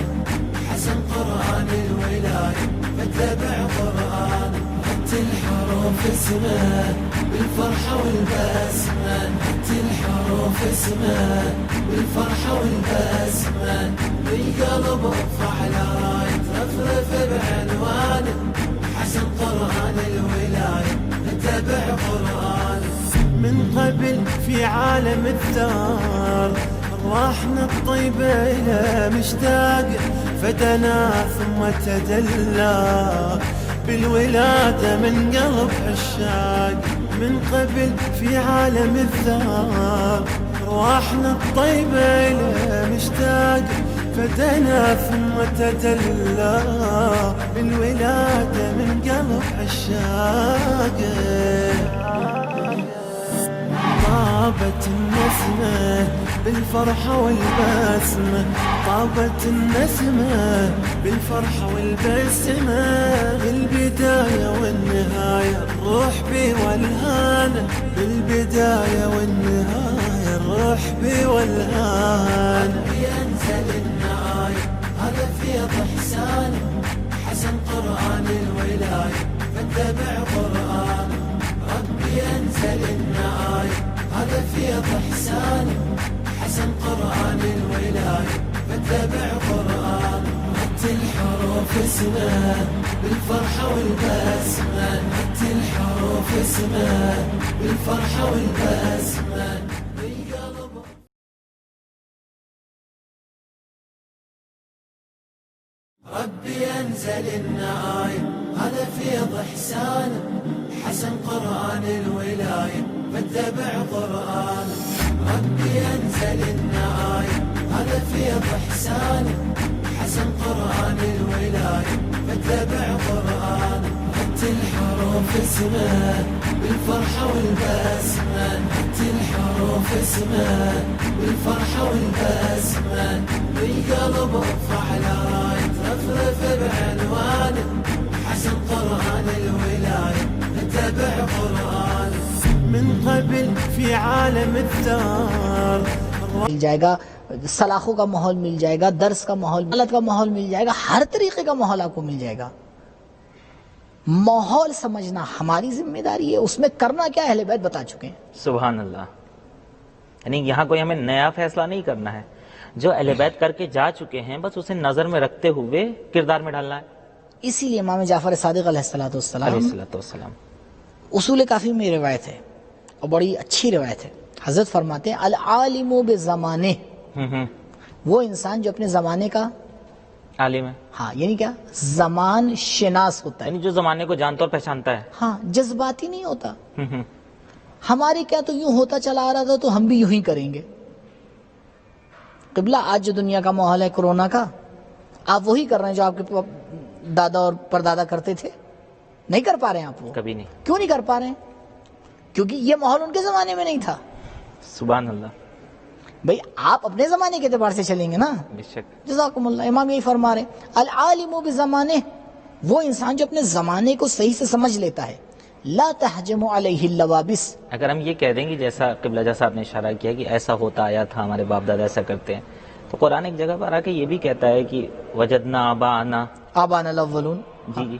حسن قرآن الولاية فاتبع قرآن. حتى الحروف اسمه بالفرحة والبسمة، حتى الحروف اسمه بالفرحة والبسمة. بالقلب ارفع راية رفرف بعنوان، حسن قرآن الولاية اتبع قرآن. من قبل في عالم الثار أرواحنا الطيبة إلى مشتاق، فدنا ثم تدلى بالولادة من قلب عشاق. من قبل في عالم الثار أرواحنا الطيبة إلى مشتاق، فدنا ثم تدلى بالولادة من قلب عشاق. طابت النسمة بالفرحة والبسمة، طابت النسمة بالفرحة والبسمة. بالبداية والنهاية الروح بي والهانة، بالبداية والنهاية الروح بي والهانة. ربي أنزل النعاية هذا فيض إحسان، حسن قرآن الولاية فاتبع قرآن. ربي أنزل النعاية هذا فيض إحسان، حسن قرآن الولاية فاتبع قرآن. الحروف اسمه بالفرحة والبسمة، حتى الحروف اسمه بالفرحة والبسمة بالقلب. ربي أنزل النعايم هذا فيض إحسانه، حسن قرآن الولاية فاتبع قرآنه. ربي أنزل النعايم هذا فيض إحسانه، حسن قرآن الولاية فاتبع قرآنه. حتى الحروف اسمه بالفرحة والبسمة، حتى الحروف اسمه بالفرحة والبسمة بالقلب ارفع راية رفرف بعنوانه، حسن قرآن الولاية اتبع قرآنه. من قبل في عالم الدار مل جائے گا، سلاخوں کا ماحول مل جائے گا، درس کا ماحول، عدالت کا ماحول مل جائے گا، ہر طریقے کا ماحول آپ کو مل جائے گا. ماحول سمجھنا ہماری ذمہ داری ہے، اس میں کرنا کیا اہل بیت بتا چکے ہیں. سبحان اللہ. یعنی یہاں کوئی ہمیں نیا فیصلہ نہیں کرنا ہے، جو اہل بیت کر کے جا چکے ہیں بس اسے نظر میں رکھتے ہوئے کردار میں ڈالنا ہے. اسی لیے امام جعفر صادق علیہ السلام اصول کافی میں روایت ہے اور بڑی اچھی روایت ہے. حضرت فرماتے ہیں العالم بزمانے، وہ انسان جو اپنے زمانے کا عالم ہے. ہاں یعنی کیا، زمان شناس ہوتا ہے، یعنی جو زمانے کو جانتا اور پہچانتا ہے. ہاں جذباتی نہیں ہوتا. ہمارے کیا تو یوں ہوتا چلا آ رہا تھا تو ہم بھی یوں ہی کریں گے. قبلہ آج جو دنیا کا ماحول ہے کورونا کا، آپ وہی کر رہے ہیں جو آپ کے دادا اور پردادا کرتے تھے. نہیں کر پا رہے ہیں آپ وہ. کبھی نہیں. کیوں نہیں کر پا رہے ہیں؟ کیونکہ یہ ماحول ان کے زمانے میں نہیں تھا. سبحان اللہ. بھئی آپ اپنے زمانے کے اعتبار سے چلیں گے نا. بے شک. جزاکم اللہ. امام یہی فرما رہے ہیں العالم بزمانے، وہ انسان جو اپنے زمانے کو صحیح سے سمجھ لیتا ہے. لا تحجم علیہ اللوابس. اگر ہم یہ کہہ دیں گے جیسا قبلہ جیسا آپ نے اشارہ کیا کہ ایسا ہوتا آیا تھا، ہمارے باپ دادا ایسا کرتے ہیں، تو قرآن ایک جگہ پر آ کے یہ بھی کہتا ہے کہ وجدنا آباءنا الاولون. جی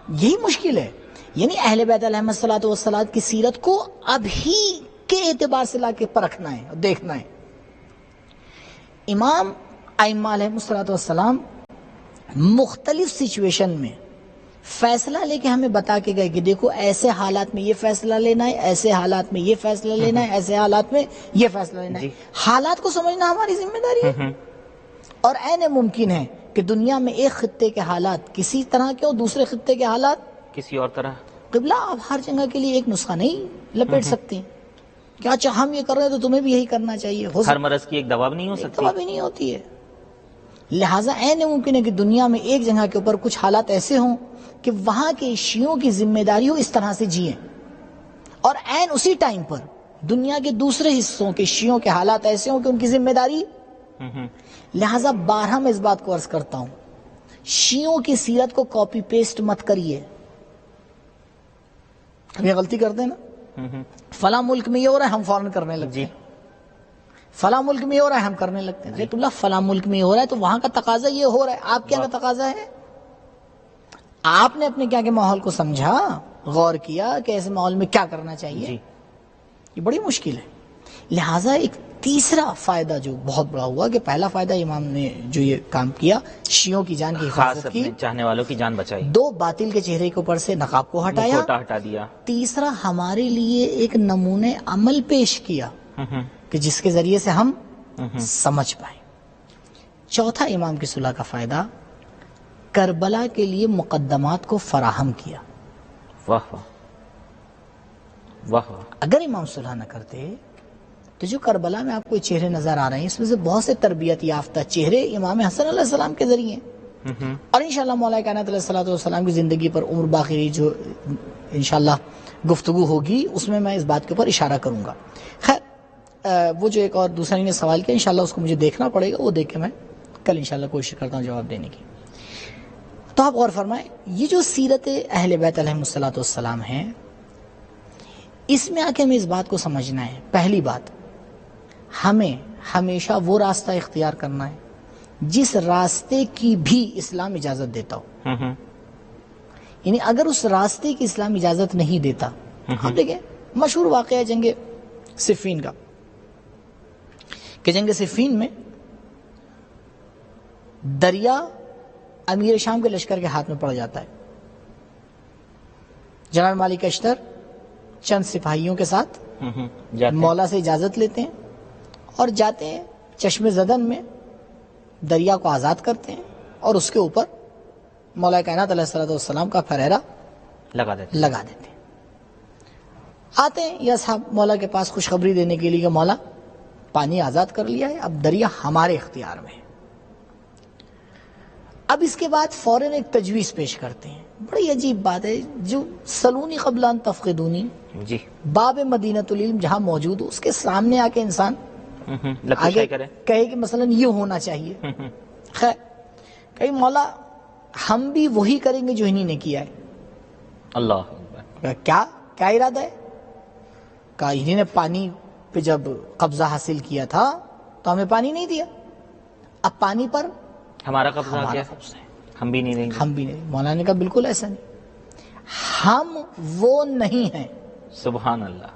یہی مشکل ہے. یعنی اہل بیت علیہ الصلوۃ والسلام کی سیرت کو ابھی کے اعتبار سے لا کے پرکھنا ہے اور دیکھنا ہے. امام ائمہ علیہ الصلوۃ والسلام مختلف سچویشن میں فیصلہ لے کے ہمیں بتا کے گئے کہ دیکھو ایسے حالات میں یہ فیصلہ لینا ہے، ایسے حالات میں یہ فیصلہ لینا ہے، ایسے حالات میں یہ فیصلہ لینا ہے. حالات کو سمجھنا ہماری ذمہ داری ہے. اور عین ممکن ہے کہ دنیا میں ایک خطے کے حالات کسی طرح کے اور دوسرے خطے کے حالات کسی اور طرح. قبلہ آپ ہر جگہ کے لیے ایک نسخہ نہیں لپیٹ سکتے کہ اچھا ہم یہ کر رہے ہیں تو تمہیں بھی یہی کرنا چاہیے. ہر مرض کی ایک دوا بھی نہیں ہو سکتی. دوا بھی نہیں ہوتی ہے. لہٰذا عین ممکن ہے کہ دنیا میں ایک جگہ کے اوپر کچھ حالات ایسے ہوں کہ وہاں کے شیعوں کی ذمہ داری ہو اس طرح سے جئیں، اور عین اسی ٹائم پر دنیا کے دوسرے حصوں کے شیعوں کے حالات ایسے ہوں کہ ان کی ذمہ داری. لہٰذا بارہا میں اس بات کو عرض کرتا ہوں، شیعوں کی سیرت کو کاپی پیسٹ مت کریے. ہم یہ غلطی کرتے ہیں نا، فلاں ملک میں یہ ہو رہا ہے ہم فوراً کرنے لگتے ہیں، فلاں ملک میں یہ ہو رہا ہے ہم کرنے لگتے ہیں. اللہ فلاں ملک میں یہ ہو رہا ہے تو وہاں کا تقاضا یہ ہو رہا ہے، آپ کیا کا تقاضا ہے؟ آپ نے اپنے کیا کے ماحول کو سمجھا، غور کیا کہ ایسے ماحول میں کیا کرنا چاہیے. یہ بڑی مشکل ہے. لہٰذا ایک تیسرا فائدہ جو بہت بڑا ہوا کہ پہلا فائدہ امام نے جو یہ کام کیا، شیعوں کی جان کی حفاظت کی، چاہنے والوں کی جان بچائی. 2 باطل کے چہرے کے اوپر سے نقاب کو ہٹایا، ہٹا دیا. تیسرا ہمارے لیے ایک نمونے عمل پیش کیا کہ جس کے ذریعے سے ہم سمجھ پائیں. چوتھا امام کی صلح کا فائدہ، کربلا کے لیے مقدمات کو فراہم کیا. واہ واہ واہ واہ. اگر امام صلح نہ کرتے تو جو کربلا میں آپ کو چہرے نظر آ رہے ہیں اس میں سے بہت سے تربیت یافتہ چہرے امام حسن علیہ السلام کے ذریعے، اور انشاءاللہ مولا کائنات علیہ الصلوۃ والسلام کی زندگی پر عمر باقی جو انشاءاللہ گفتگو ہوگی اس میں میں اس بات کے اوپر اشارہ کروں گا. خیر وہ جو ایک اور دوسرا نے سوال کیا انشاءاللہ اس کو مجھے دیکھنا پڑے گا، وہ دیکھ کے میں کل انشاءاللہ کوشش کرتا ہوں جواب دینے کی. تو آپ غور فرمائیں، یہ جو سیرت اہل بیت علیہ الصلوۃ والسلام ہے، اس میں آ کے ہمیں اس بات کو سمجھنا ہے. پہلی بات، ہمیں ہمیشہ وہ راستہ اختیار کرنا ہے جس راستے کی بھی اسلام اجازت دیتا ہو. یعنی اگر اس راستے کی اسلام اجازت نہیں دیتا، آپ دیکھیں مشہور واقعہ ہے جنگ صفین کا، کہ جنگ صفین میں دریا امیر شام کے لشکر کے ہاتھ میں پڑ جاتا ہے. جناب مالک اشتر چند سپاہیوں کے ساتھ مولا سے اجازت لیتے ہیں اور جاتے ہیں چشم زدن میں، دریا کو آزاد کرتے ہیں اور اس کے اوپر مولا کائنات علیہ الصلوۃ والسلام کا پھریرا لگا دیتے ہیں. آتے ہیں یا صاحب مولا کے پاس خوشخبری دینے کے لیے کہ مولا پانی آزاد کر لیا ہے، اب دریا ہمارے اختیار میں ہے. اب اس کے بعد فوراً ایک تجویز پیش کرتے ہیں. بڑی عجیب بات ہے، جو سلونی قبل ان تفقدونی جی باب مدینۃ العلم جہاں موجود ہو اس کے سامنے آ کے انسان آگے کہے کہ مثلا یہ ہونا چاہیے. خیر کہیں مولا ہم بھی وہی کریں گے جو انہی نے کیا ہے. اللہ کیا ارادہ ہے؟ کہا انہی نے پانی پہ جب قبضہ حاصل کیا تھا تو ہمیں پانی نہیں دیا، اب پانی پر ہمارا قبضہ ہے، ہم بھی نہیں دیں گے. ہم بھی نہیں. مولانا نے کہا بالکل ایسا نہیں، ہم وہ نہیں ہیں. سبحان اللہ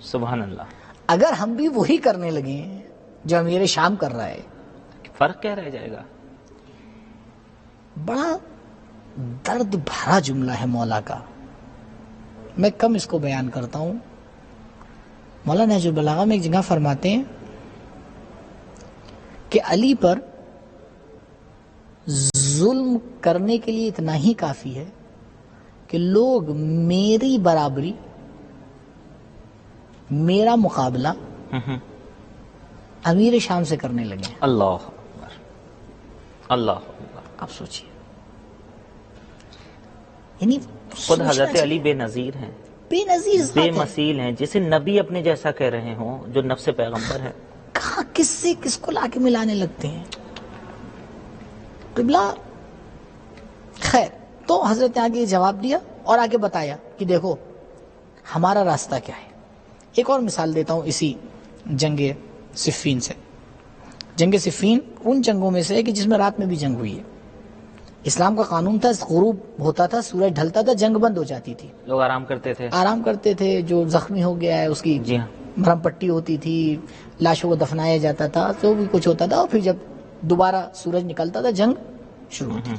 سبحان اللہ. اگر ہم بھی وہی کرنے لگے ہیں جو امیر شام کر رہا ہے، فرق کیا رہ جائے گا؟ بڑا درد بھرا جملہ ہے مولا کا، میں کم اس کو بیان کرتا ہوں. مولا نہج البلاغہ میں ایک جگہ فرماتے ہیں کہ علی پر ظلم کرنے کے لیے اتنا ہی کافی ہے کہ لوگ میری برابری، میرا مقابلہ امیر شام سے کرنے لگے. اللہ اکبر اللہ اکبر. آپ سوچئے، یعنی خود حضرت علی بے نظیر ہیں، بے نظیر ذات بے ہے. مثیل ہیں، جسے نبی اپنے جیسا کہہ رہے ہوں، جو نفس پیغمبر ہے. کہاں کس سے کس کو لا کے ملانے لگتے ہیں قبلہ. خیر تو حضرت نے آگے جواب دیا اور آگے بتایا کہ دیکھو ہمارا راستہ کیا ہے. ایک اور مثال دیتا ہوں اسی جنگ صفین سے. جنگ صفین ان جنگوں میں سے ہے کہ جس میں رات میں بھی جنگ ہوئی ہے. اسلام کا قانون تھا، غروب ہوتا تھا، سورج ڈھلتا تھا، جنگ بند ہو جاتی تھی، لوگ آرام کرتے تھے. جو زخمی ہو گیا ہے اس کی جی ہاں مرہم پٹی ہوتی تھی، لاشوں کو دفنایا جاتا تھا، جو بھی کچھ ہوتا تھا، اور پھر جب دوبارہ سورج نکلتا تھا جنگ شروع ہوتی.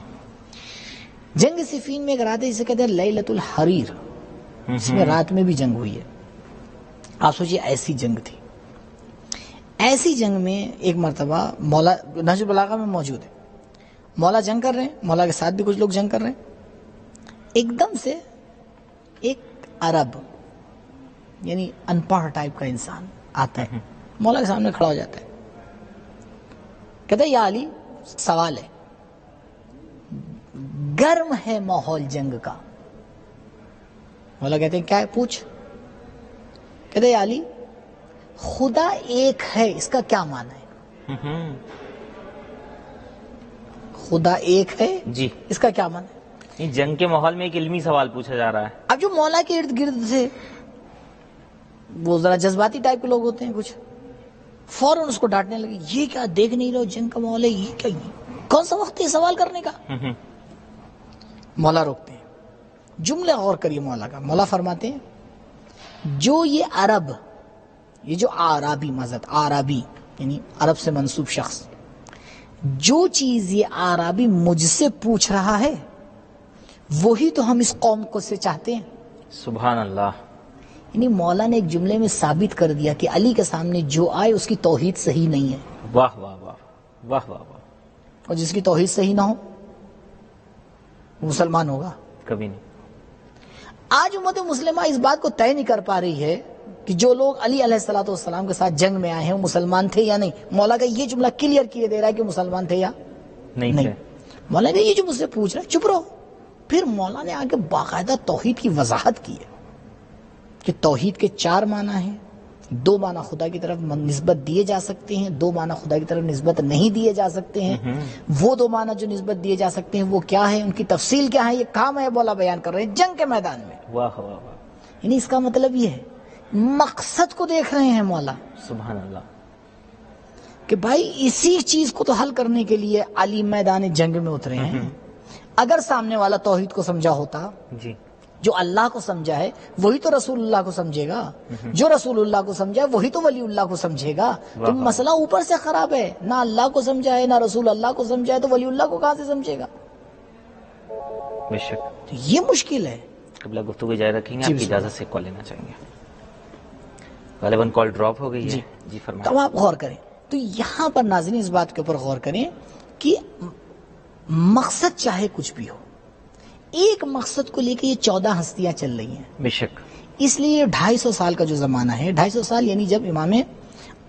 جنگ صفین میں ایک رات ہے جسے کہتے ہیں لیلۃ الحریر، اس میں رات میں بھی جنگ ہوئی ہے. آپ سوچئے ایسی جنگ تھی. ایسی جنگ میں ایک مرتبہ مولا نہج البلاغہ میں موجود ہے، مولا جنگ کر رہے ہیں، مولا کے ساتھ بھی کچھ لوگ جنگ کر رہے ہیں. ایک دم سے ایک عرب یعنی ان پڑھ ٹائپ کا انسان آتا ہے، مولا کے سامنے کھڑا ہو جاتا ہے، کہتا ہے یا علی سوال ہے، گرم ہے ماحول جنگ کا. مولا کہتے ہیں کیا ہے پوچھ. کہتے ہیں یا علی خدا ایک ہے، اس کا کیا معنی ہے؟ خدا ایک ہے جی، اس کا کیا معنی ہے؟ جنگ کے ماحول میں ایک علمی سوال پوچھا جا رہا ہے. اب جو مولا کے ارد گرد سے وہ ذرا جذباتی ٹائپ کے لوگ ہوتے ہیں کچھ، فوراً اس کو ڈانٹنے لگے، یہ کیا دیکھ نہیں رہو جنگ کا ماحول ہے، یہ کیا، کون سا وقت ہے سوال کرنے کا. مولا روکتے ہیں. جملے غور کریے مولا کا. مولا فرماتے ہیں جو یہ عرب، یہ جو آرابی مذہب، آرابی یعنی عرب سے منسوب شخص، جو چیز یہ آرابی مجھ سے پوچھ رہا ہے وہی تو ہم اس قوم کو سے چاہتے ہیں. سبحان اللہ. یعنی مولا نے ایک جملے میں ثابت کر دیا کہ علی کے سامنے جو آئے اس کی توحید صحیح نہیں ہے. واہ واہ واہ واہ واہ واہ. اور جس کی توحید صحیح نہ ہو وہ مسلمان ہوگا کبھی نہیں. آج امت مسلمہ اس بات کو طے نہیں کر پا رہی ہے کہ جو لوگ علی علیہ الصلوۃ والسلام کے ساتھ جنگ میں آئے ہیں وہ مسلمان تھے یا نہیں. مولا کا یہ جملہ کلیئر کیے دے رہا ہے کہ مسلمان تھے یا نہیں. مولا نے یہ جو مجھ سے پوچھ رہا ہے چپ رہو. پھر مولا نے آگے باقاعدہ توحید کی وضاحت کی ہے کہ توحید کے 4 معنی ہیں. 2 معنی خدا کی طرف نسبت دیے جا سکتے ہیں، 2 معنی خدا کی طرف نسبت نہیں دیے جا سکتے ہیں. وہ 2 معنی جو نسبت دیے جا سکتے ہیں وہ کیا ہے، ان کی تفصیل کیا ہے، یہ کام ہے مولا بیان کر رہے ہیں جنگ کے میدان میں. واہ واہ واہ. یعنی اس کا مطلب یہ ہے مقصد کو دیکھ رہے ہیں مولا سبحان اللہ کہ بھائی اسی چیز کو تو حل کرنے کے لیے علی میدان جنگ میں اترے ہیں. اگر سامنے والا توحید کو سمجھا ہوتا جی جو اللہ کو سمجھا ہے وہی تو رسول اللہ کو سمجھے گا، جو رسول اللہ کو سمجھا ہے وہی تو ولی اللہ کو سمجھے گا. تو مسئلہ اوپر سے خراب ہے، نہ اللہ کو سمجھا ہے نہ رسول اللہ کو سمجھا ہے، تو ولی اللہ کو کہاں سے سمجھے گا؟ بے شک. تو یہ مشکل ہے. قبلہ گفتگو جاری رکھیں گے. آپ کی اجازت سے کال لینا چاہیں گے. غالباً کال ڈراپ ہو گئی ہے. جی فرمائیں. تو آپ غور کریں. تو یہاں پر ناظرین اس بات کے اوپر غور کریں کہ مقصد چاہے کچھ بھی ہو، ایک مقصد کو لے کے یہ 14 ہستیاں چل رہی ہیں. بے شک. اس لیے 250 سال کا جو زمانہ ہے، 250 سال یعنی جب امام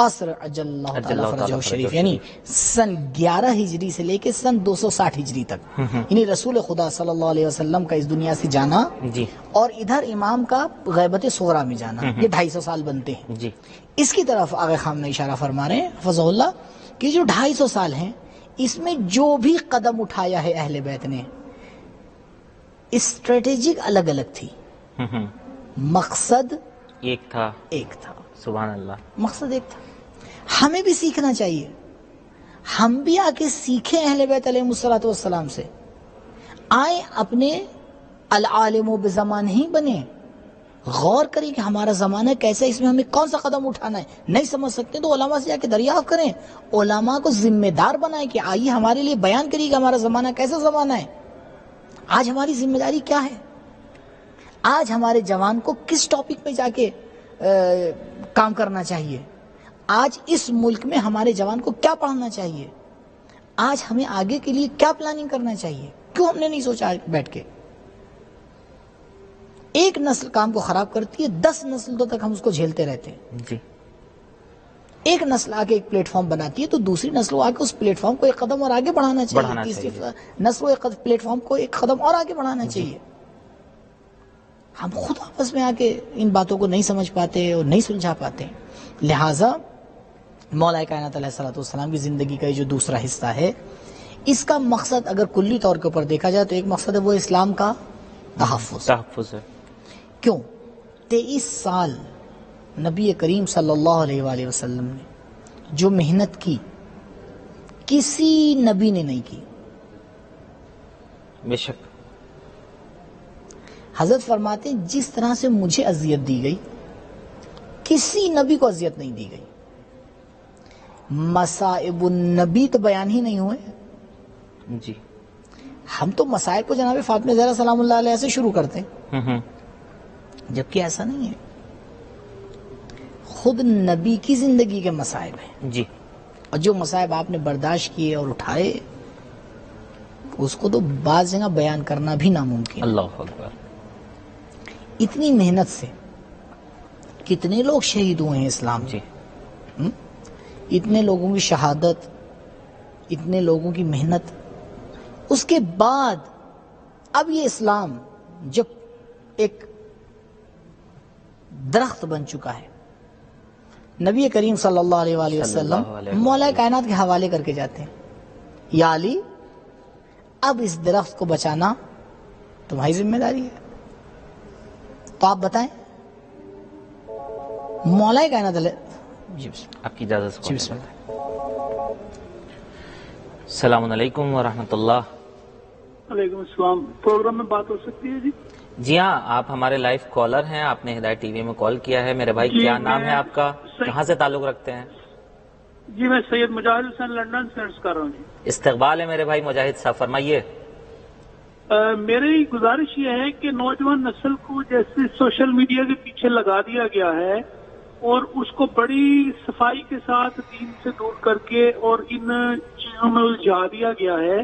عصر اجل اللہ تعالیٰ فرجہ شریف یعنی سن 11 ہجری سے لے کے سن 260 ہجری تک، یعنی رسول خدا صلی اللہ علیہ وسلم کا اس دنیا سے جانا جی، اور ادھر امام کا غیبت صغریٰ میں جانا، یہ 250 سال بنتے ہیں. جی. اس کی طرف آغا خام نے اشارہ فرما رہے ہیں حفظہ اللہ کہ جو 250 سال ہیں اس میں جو بھی قدم اٹھایا ہے اہل بیت نے، اسٹریٹجک الگ الگ تھی، مقصد ایک تھا. سبحان اللہ. مقصد ایک تھا. ہمیں بھی سیکھنا چاہیے، ہم بھی آ کے سیکھیں اہل بیت علیہ الصلوۃ والسلام سے. آئیں اپنے العالم و بزمان ہی بنے، غور کریں کہ ہمارا زمانہ کیسا ہے، اس میں ہمیں کون سا قدم اٹھانا ہے. نہیں سمجھ سکتے تو علماء سے جا کے دریافت کریں، علماء کو ذمہ دار بنائیں کہ آئیے ہمارے لیے بیان کریے کہ ہمارا زمانہ کیسا زمانہ ہے. آج ہماری ذمہ داری کیا ہے؟ آج ہمارے جوان کو کس ٹاپک میں جا کے کام کرنا چاہیے؟ آج اس ملک میں ہمارے جوان کو کیا پڑھنا چاہیے؟ آج ہمیں آگے کے لیے کیا پلاننگ کرنا چاہیے؟ کیوں ہم نے نہیں سوچا بیٹھ کے؟ ایک نسل کام کو خراب کرتی ہے، 10 نسلوں تک ہم اس کو جھیلتے رہتے ہیں. جی. ایک نسل آ کے ایک پلیٹ فارم بناتی ہے تو دوسری نسل آ کے اس پلیٹ فارم کو ایک قدم اور آگے بڑھانا چاہیے. تیسری نسل ایک پلیٹ فارم کو ایک قدم اور آگے بڑھانا چاہیے. ہم خود آپس میں آ کے ان باتوں کو نہیں سمجھ پاتے اور نہیں سلجھا پاتے. لہٰذا مولا کائنات علیہ الصلوۃ والسلام کی زندگی کا یہ جو دوسرا حصہ ہے، اس کا مقصد اگر کلی طور کے اوپر دیکھا جائے تو ایک مقصد ہے وہ اسلام کا تحفظ ہے. کیوں 23 سال نبی کریم صلی اللہ علیہ وآلہ وسلم نے جو محنت کی کسی نبی نے نہیں کی. بے شک. حضرت فرماتے ہیں جس طرح سے مجھے اذیت دی گئی کسی نبی کو اذیت نہیں دی گئی. مصائب النبی تو بیان ہی نہیں ہوئے. جی. ہم تو مسائل کو جناب فاطمہ زہرا سلام اللہ علیہ سے شروع کرتے ہیں، جبکہ ایسا نہیں ہے. خود نبی کی زندگی کے مصائب ہیں. جی. اور جو مصائب آپ نے برداشت کیے اور اٹھائے اس کو تو بعض جگہ بیان کرنا بھی ناممکن. اللہ اکبر. اتنی محنت سے کتنے لوگ شہید ہوئے ہیں اسلام. جی. اتنے لوگوں کی شہادت، اتنے لوگوں کی محنت، اس کے بعد اب یہ اسلام جب ایک درخت بن چکا ہے، نبی کریم صلی اللہ علیہ وآلہ وسلم مولا کائنات کے حوالے کر کے جاتے ہیں، یا علی اب اس درخت کو بچانا تمہاری ذمہ داری ہے. تو آپ بتائیں مولا کائنات علیہ. آپ کی اجازت سے. السلام علیکم ورحمۃ اللہ. وعلیکم السلام. پروگرام میں بات ہو سکتی ہے؟ جی ہاں، آپ ہمارے لائیو کالر ہیں. آپ نے ہدایت ٹی وی میں کال کیا ہے. میرے بھائی کیا نام ہے آپ کا؟ کہاں سے تعلق رکھتے ہیں؟ جی میں سید مجاہد حسین لندن سے عرض کر رہا ہوں. استقبال ہے میرے بھائی مجاہد صاحب، فرمائیے. میری گزارش یہ ہے کہ نوجوان نسل کو جیسے سوشل میڈیا کے پیچھے لگا دیا گیا ہے اور اس کو بڑی صفائی کے ساتھ دین سے دور کر کے اور ان چیزوں میں الجھا دیا گیا ہے.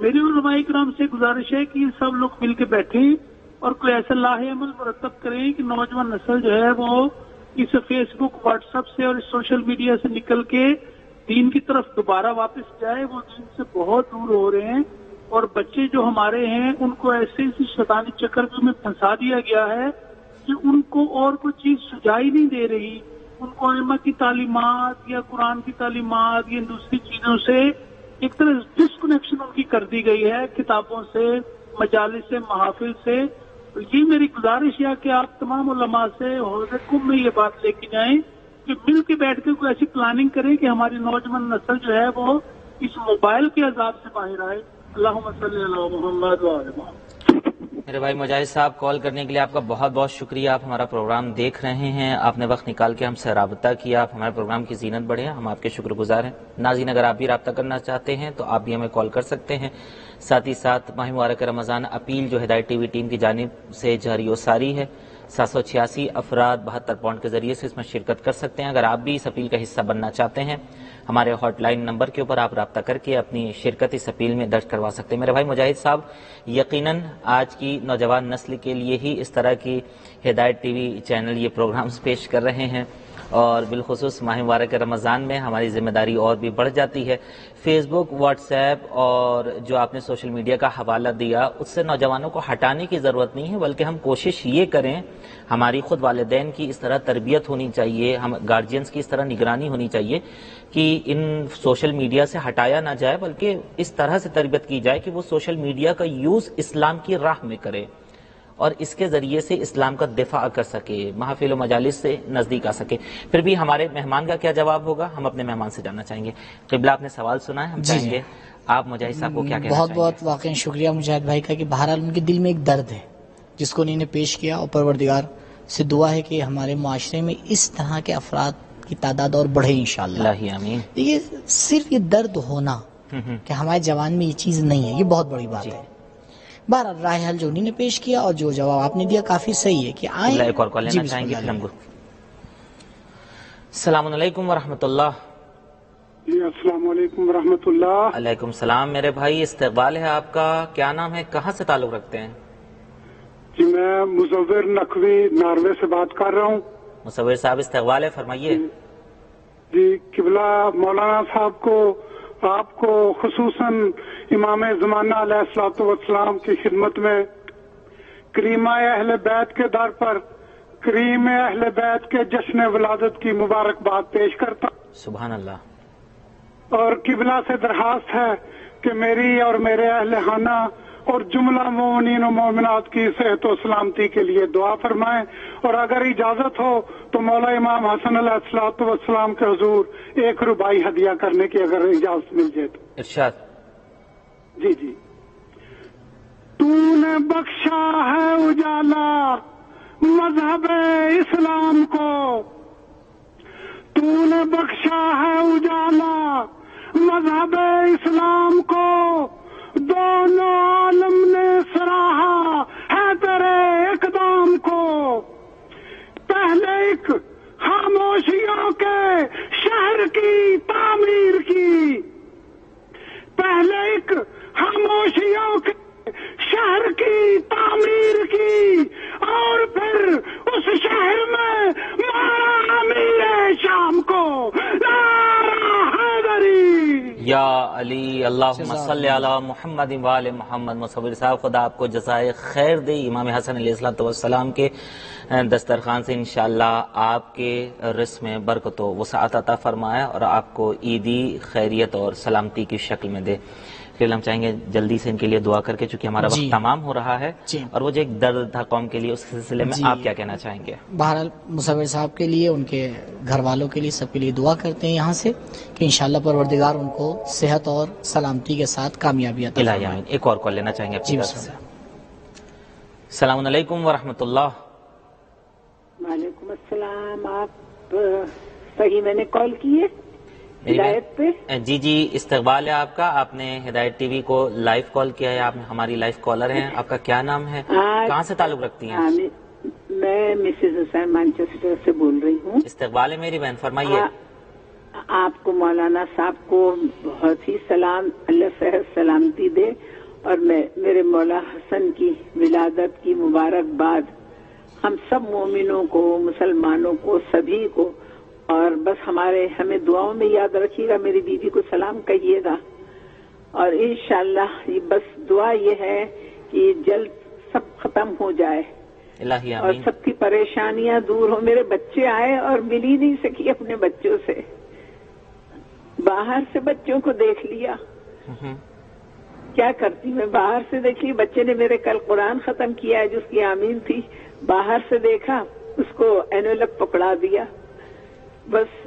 میری علماء کرام سے گزارش ہے کہ یہ سب لوگ مل کے بیٹھیں اور کوئی ایسا لاہ عمل مرتب کریں کہ نوجوان نسل جو ہے وہ اس فیس بک، واٹس ایپ سے اور اس سوشل میڈیا سے نکل کے دین کی طرف دوبارہ واپس جائے. وہ دین سے بہت دور ہو رہے ہیں اور بچے جو ہمارے ہیں ان کو ایسے اسی شیطانی چکر میں پھنسا دیا گیا ہے کہ ان کو اور کوئی چیز سجائی نہیں دے رہی. ان کو علماء کی تعلیمات یا قرآن کی تعلیمات یا دوسری چیزوں سے ایک طرح ڈسکنیکشن ان کی کر دی گئی ہے، کتابوں سے، مجالس سے، محافل سے. تو یہ میری گزارش ہے کہ آپ تمام علماء سے حوض کم میں یہ بات لے کے جائیں کہ مل کے بیٹھ کے کوئی ایسی پلاننگ کریں کہ ہماری نوجوان نسل جو ہے وہ اس موبائل کے عذاب سے باہر آئے. اللہم صلی علی محمد و آل محمد. میرے بھائی مجاہد صاحب، کال کرنے کے لیے آپ کا بہت بہت شکریہ. آپ ہمارا پروگرام دیکھ رہے ہیں، آپ نے وقت نکال کے ہم سے رابطہ کیا، آپ ہمارے پروگرام کی زینت بڑھے ہیں، ہم آپ کے شکر گزار ہیں. ناظرین، اگر آپ بھی رابطہ کرنا چاہتے ہیں تو آپ بھی ہمیں کال کر سکتے ہیں. ساتھ ہی ساتھ ماہ مبارک رمضان اپیل جو ہدایت ٹی وی ٹیم کی جانب سے جاری و ساری ہے، 786 افراد 72 پاؤنڈ کے ذریعے سے اس میں شرکت کر سکتے ہیں. اگر آپ بھی اس اپیل کا حصہ بننا چاہتے ہیں، ہمارے ہاٹ لائن نمبر کے اوپر آپ رابطہ کر کے اپنی شرکت اس اپیل میں درج کروا سکتے ہیں. میرے بھائی مجاہد صاحب، یقیناً آج کی نوجوان نسل کے لیے ہی اس طرح کی ہدایت ٹی وی چینل یہ پروگرامز پیش کر رہے ہیں، اور بالخصوص ماہ مبارک رمضان میں ہماری ذمہ داری اور بھی بڑھ جاتی ہے. فیس بک، واٹس ایپ اور جو آپ نے سوشل میڈیا کا حوالہ دیا، اس سے نوجوانوں کو ہٹانے کی ضرورت نہیں ہے، بلکہ ہم کوشش یہ کریں، ہماری خود والدین کی اس طرح تربیت ہونی چاہیے، ہم گارجینز کی اس طرح نگرانی ہونی چاہیے کہ ان سوشل میڈیا سے ہٹایا نہ جائے، بلکہ اس طرح سے تربیت کی جائے کہ وہ سوشل میڈیا کا یوز اسلام کی راہ میں کرے اور اس کے ذریعے سے اسلام کا دفاع کر سکے، محافل و مجالس سے نزدیک آ سکے. پھر بھی ہمارے مہمان کا کیا جواب ہوگا، ہم اپنے مہمان سے جاننا چاہیں گے. قبلہ، آپ نے سوال سنا ہے، ہم چاہیں گے آپ مجاہد صاحب کو کیا کہنا چاہیں گے. بہت واقعی شکریہ مجاہد بھائی کا کہ بہرحال ان کے دل میں ایک درد ہے جس کو انہوں نے پیش کیا، اور پروردگار سے دعا ہے کہ ہمارے معاشرے میں اس طرح کے افراد کی تعداد اور بڑھے انشاءاللہ. الہی آمین. یہ صرف یہ درد ہونا کہ ہمارے جوان میں یہ چیز نہیں ہے، یہ بہت بڑی بات ہے. بہرحال راہ حل جو انہوں نے پیش کیا اور جو جواب آپ نے دیا کافی صحیح ہے کہ آئیں. ایک اور کال لینا چاہیں گے، پھر ہم السلام علیکم ورحمۃ اللہ. جی السلام علیکم ورحمۃ اللہ. علیکم السلام. میرے بھائی استقبال ہے آپ کا، کیا نام ہے، کہاں سے تعلق رکھتے ہیں؟ جی میں مصور نقوی ناروے سے بات کر رہا ہوں. مصور صاحب استقبال ہے، فرمائیے. جی قبلہ مولانا صاحب کو، آپ کو خصوصاً امام زمانہ علیہ الصلوۃ والسلام کی خدمت میں کریمہ اہل بیت کے در پر کریم اہل بیت کے جشن ولادت کی مبارکباد پیش کرتا. سبحان اللہ. اور قبلہ سے درخواست ہے کہ میری اور میرے اہل خانہ اور جملہ مومنین و مومنات کی صحت و سلامتی کے لیے دعا فرمائیں، اور اگر اجازت ہو تو مولا امام حسن علیہ الصلوۃ والسلام کے حضور 1 روپیہ ہدیہ کرنے کی اگر اجازت مل جائے تو. ارشاد. جی جی. تو نے بخشا ہے اجالا مذہب اسلام کو، تو نے بخشا ہے اجالا مذہب اسلام کو، دونوں عالم نے سراہا ہے تیرے اقدام کو. پہلے ایک خاموشیوں کے شہر کی تعمیر کی، پہلے ایک خاموشیوں کے شہر کی تعمیر کی، اور پھر اس شہر میں مارا امیر شام کو. نعرہ حیدری. یا علی اللہم صلی علی محمد وآل محمد. مصور صاحب خدا آپ کو جزائے خیر دے. امام حسن علیہ السلام کے دسترخوان سے انشاءاللہ آپ کے رزق میں برکت و وسعت عطا فرمائے اور آپ کو عیدی خیریت اور سلامتی کی شکل میں دے. پھر ہم چاہیں گے جلدی سے ان کے لیے دعا کر کے، چونکہ ہمارا وقت تمام ہو رہا ہے، اور وہ جو ایک درد تھا قوم کے لیے، اس سلسلے میں آپ کیا کہنا چاہیں گے؟ بہرحال مصور صاحب کے لیے، ان کے گھر والوں کے لیے، سب کے لیے دعا کرتے ہیں یہاں سے کہ انشاءاللہ پروردگار ان کو صحت اور سلامتی کے ساتھ کامیابی عطا فرمائے. الہی آمین. ایک اور کال لینا چاہیں گے اپنی طرف سے. السلام علیکم ورحمۃ اللہ. وعلیکم السلام. آپ صحیح میں نے کال کی ہے ہدایت پہ؟ جی جی استقبال ہے آپ کا. آپ نے ہدایت ٹی وی کو لائیو کال کیا ہے، آپ ہماری لائیو کالر ہیں. آپ کا کیا نام ہے، کہاں سے تعلق رکھتی ہیں؟ میں مسز حسین مانچسٹر سے بول رہی ہوں. استقبال ہے میری بہن، فرمائیے. آپ کو مولانا صاحب کو بہت ہی سلام، اللہ صحت سلامتی دے، اور میں میرے مولا حسن کی ولادت کی مبارکباد ہم سب مومنوں کو، مسلمانوں کو، سبھی کو. اور بس ہمیں دعاؤں میں یاد رکھیے گا، میری بیوی کو سلام کہیے گا، اور انشاءاللہ بس دعا یہ ہے کہ جلد سب ختم ہو جائے الہی اور آمین. سب کی پریشانیاں دور ہو. میرے بچے آئے اور مل ہی نہیں سکی اپنے بچوں سے، باہر سے بچوں کو دیکھ لیا. کیا کرتی میں، باہر سے دیکھ لی. بچے نے میرے کل قرآن ختم کیا ہے جس کی آمین تھی، باہر سے دیکھا، اس کو اینولپ پکڑا دیا. بس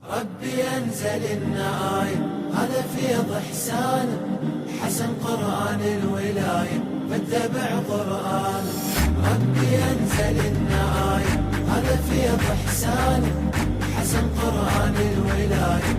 ربي أنزل النعايم هذا فيض إحسان حسن قرآن الولاية فاتبع قرآن. ربي أنزل النعايم هذا فيض إحسان حسن قرآن الولاية